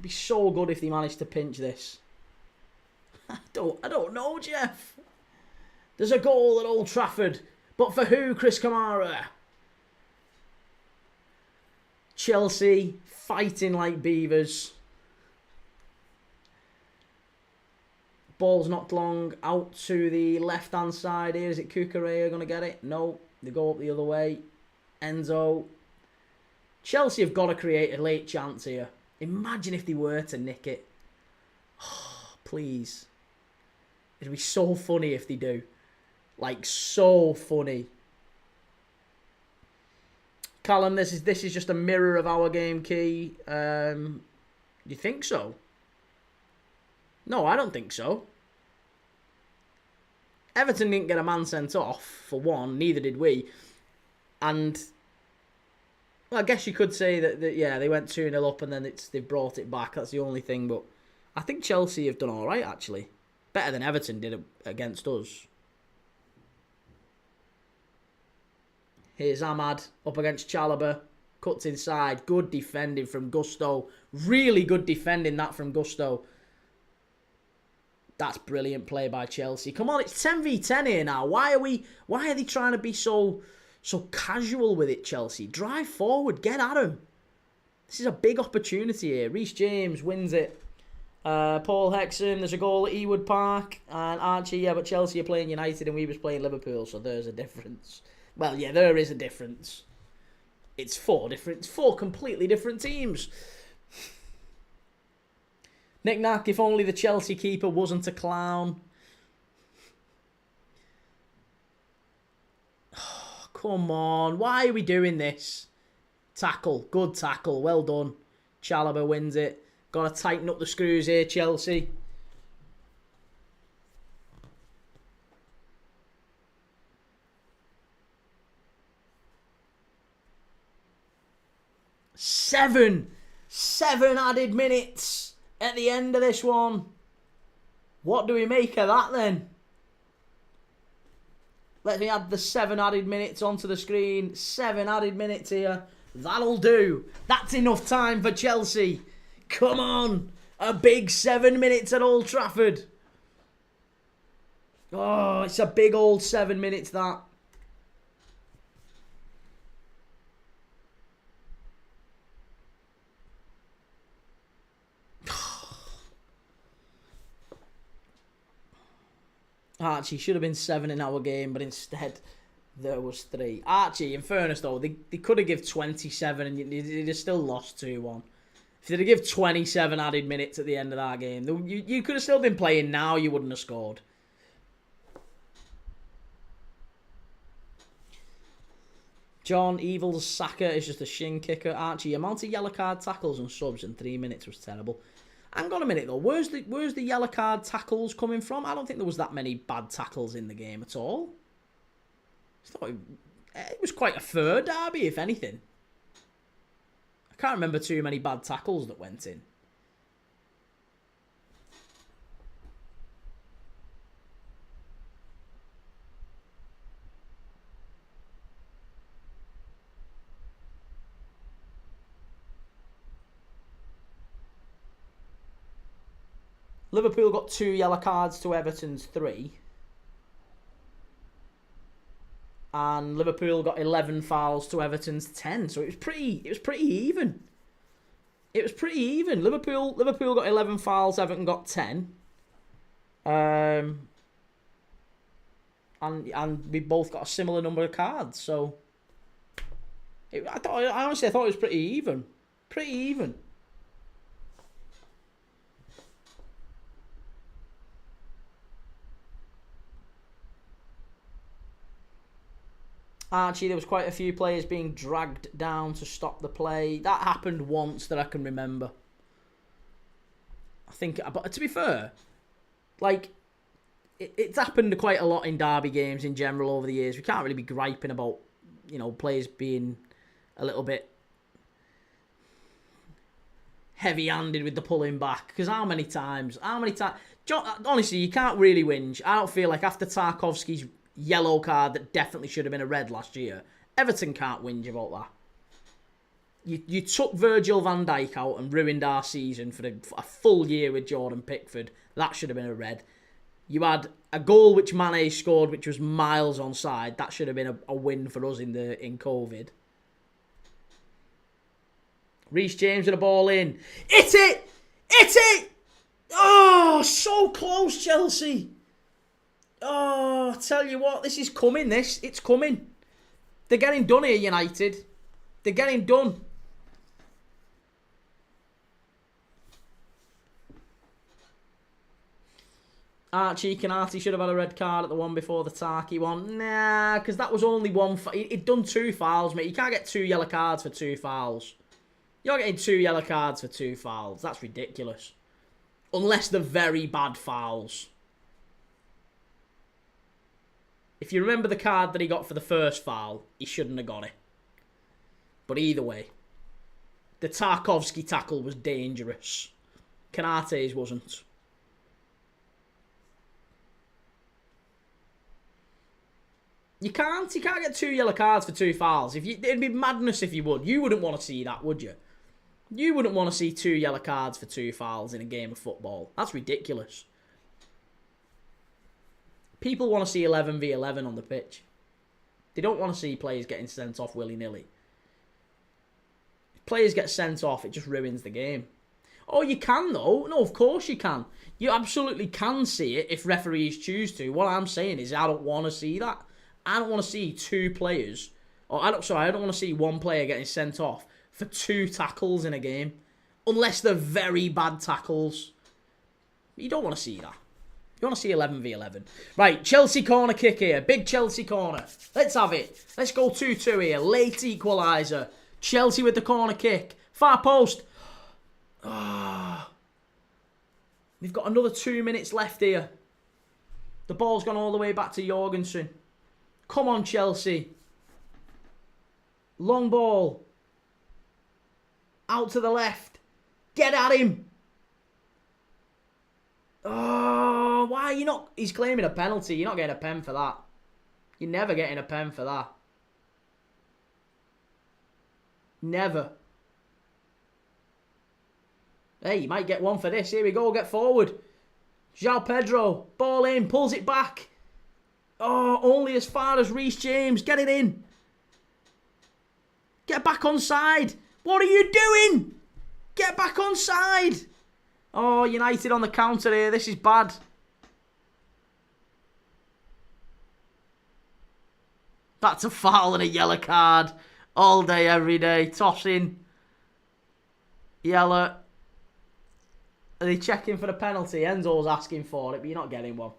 Be so good if they managed to pinch this. I don't know, Jeff. There's a goal at Old Trafford, but for who? Chris Kamara. Chelsea fighting like beavers. Ball's knocked long out to the left-hand side here. Is it Cucurella going to get it? No, they go up the other way. Enzo. Chelsea have got to create a late chance here. Imagine if they were to nick it. Oh, Please. It'd be so funny if they do. Like, so funny. Callum, this is just a mirror of our game, Key. You think so? No, I don't think so. Everton didn't get a man sent off, for one. Neither did we. And well, I guess you could say that yeah, they went 2-0 up and then they've brought it back. That's the only thing. But I think Chelsea have done all right, actually. Better than Everton did against us. Here's Ahmad up against Chalobah. Cuts inside. Good defending from Gusto. Really good defending that from Gusto. That's brilliant play by Chelsea. Come on, it's 10v10 here now. Why are they trying to be so casual with it, Chelsea? Drive forward. Get at them. This is a big opportunity here. Reece James wins it. Paul Hexam, there's a goal at Ewood Park. And Archie, yeah, but Chelsea are playing United and we was playing Liverpool, so there's a difference. Well, yeah, there is a difference. It's four completely different teams. Nick Nack, if only the Chelsea keeper wasn't a clown. Oh, come on, why are we doing this? Tackle, good tackle, well done. Chalobah wins it. Got to tighten up the screws here, Chelsea. Seven added minutes at the end of this one. What do we make of that then? Let me add the 7 added minutes onto the screen. 7 added minutes here. That'll do. That's enough time for Chelsea. Come on. A big 7 minutes at Old Trafford. Oh, it's a big old 7 minutes, that. Archie should have been 7 in our game, but instead there was 3. Archie, in fairness though, they could have given 27 and they'd have still lost 2-1. If they'd have given 27 added minutes at the end of that game, you could have still been playing now, you wouldn't have scored. John, Evil's Saka is just a shin kicker. Archie, amount of yellow card tackles and subs in 3 minutes was terrible. Hang on a minute though, where's the yellow card tackles coming from? I don't think there was that many bad tackles in the game at all. I thought it was quite a fair derby, if anything. I can't remember too many bad tackles that went in. Liverpool got 2 yellow cards to Everton's 3. And Liverpool got 11 fouls to Everton's 10. So it was pretty even. It was pretty even. Liverpool got 11 fouls, Everton got 10. And we both got a similar number of cards. So I honestly thought it was pretty even. Pretty even. Archie, there was quite a few players being dragged down to stop the play. That happened once that I can remember. I think, but to be fair, like, it's happened quite a lot in derby games in general over the years. We can't really be griping about, you know, players being a little bit heavy-handed with the pulling back. Because how many times? Honestly, you can't really whinge. I don't feel like after Tarkowski's yellow card that definitely should have been a red last year, Everton can't whinge about that. You took Virgil van Dijk out and ruined our season for a full year with Jordan Pickford. That should have been a red. You had a goal which Mane scored, which was miles onside. That should have been a win for us in COVID. Reece James with a ball in. Hit it! Hit it! Oh, so close, Chelsea. Oh, I tell you what, this is coming, it's coming. They're getting done here, United. They're getting done. Archie Canati should have had a red card at the one before the Tarky one. Nah, because that was only one. He'd done 2 fouls, mate. You can't get 2 yellow cards for 2 fouls. You're getting 2 yellow cards for 2 fouls. That's ridiculous. Unless they're very bad fouls. If you remember the card that he got for the first foul, he shouldn't have got it. But either way, the Tarkovsky tackle was dangerous. Kanate's wasn't. You can't get 2 yellow cards for 2 fouls. It'd be madness if you would. You wouldn't want to see that, would you? You wouldn't want to see 2 yellow cards for 2 fouls in a game of football. That's ridiculous. People want to see 11v11 on the pitch. They don't want to see players getting sent off willy-nilly. If players get sent off, it just ruins the game. Oh, you can, though. No, of course you can. You absolutely can see it if referees choose to. What I'm saying is I don't want to see that. I don't want to see 2 players... I don't want to see 1 player getting sent off for 2 tackles in a game. Unless they're very bad tackles. You don't want to see that. You want to see 11v11. Right, Chelsea corner kick here. Big Chelsea corner. Let's have it. Let's go 2-2 here. Late equaliser. Chelsea with the corner kick. Far post. Ah. We've got another 2 minutes left here. The ball's gone all the way back to Jorgensen. Come on, Chelsea. Long ball. Out to the left. Get at him. Oh, why are you not... He's claiming a penalty. You're not getting a pen for that. You're never getting a pen for that. Never. Hey, you might get one for this. Here we go. Get forward. João Pedro. Ball in. Pulls it back. Oh, only as far as Reece James. Get it in. Get back on side. What are you doing? Get back on side. Oh, United on the counter here. This is bad. That's a foul and a yellow card. All day, every day. Tossing. Yellow. Are they checking for the penalty? Enzo's asking for it, but you're not getting one.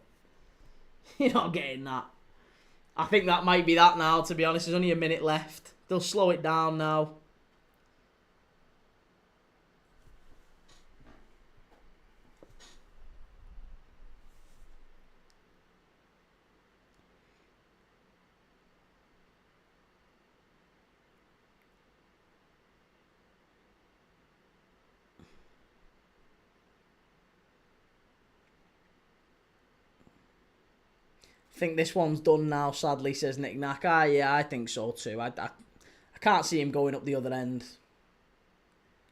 You're not getting that. I think that might be that now, to be honest. There's only a minute left. They'll slow it down now. I think this one's done now, sadly, says Nick Knack. Ah, yeah, I think so too. I can't see him going up the other end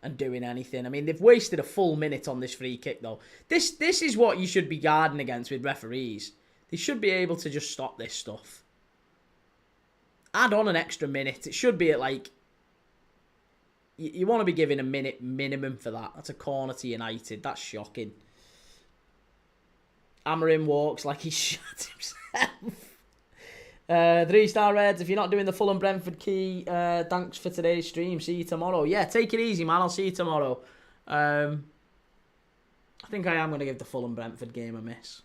and doing anything. I mean, they've wasted a full minute on this free kick, though. This is what you should be guarding against with referees. They should be able to just stop this stuff. Add on an extra minute. It should be at, like... You want to be giving a minute minimum for that. That's a corner to United. That's shocking. Amorim walks like he shot himself. 3-star Reds, if you're not doing the Fulham Brentford key, thanks for today's stream. See you tomorrow. Yeah, take it easy, man. I'll see you tomorrow. I think I am going to give the Fulham Brentford game a miss.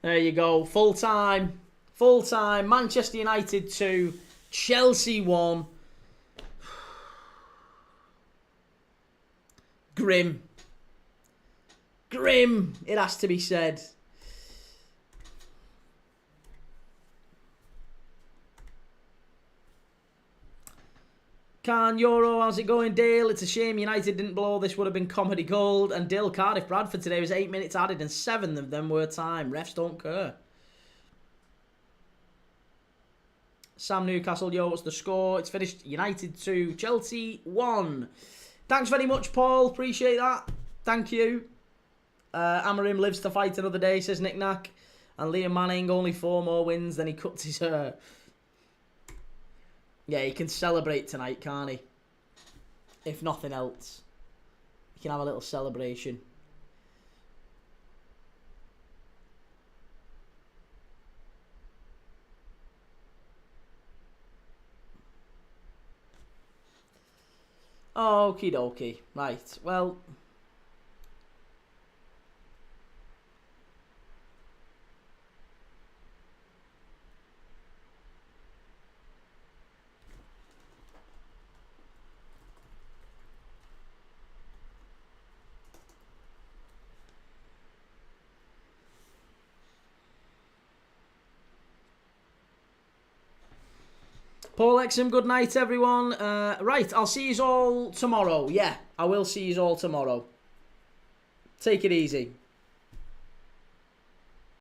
There you go. Full time. Full time. Manchester United 2. Chelsea 1. Grim. Grim, it has to be said. Khan, Euro, how's it going, Dale? It's a shame United didn't blow. This would have been comedy gold. And Dale, Cardiff Bradford today was 8 minutes added and 7 of them were time. Refs don't care. Sam Newcastle, yo, what's the score? It's finished United 2, Chelsea 1. Thanks very much, Paul. Appreciate that. Thank you. Amorim lives to fight another day, says Nick Knack. And Liam Manning, only 4 more wins, then he cuts his hair. Yeah, he can celebrate tonight, can't he? If nothing else. He can have a little celebration. Okie dokie. Right, well... Paul Exum, good night, everyone. Right, I'll see you all tomorrow. Yeah, I will see you all tomorrow. Take it easy.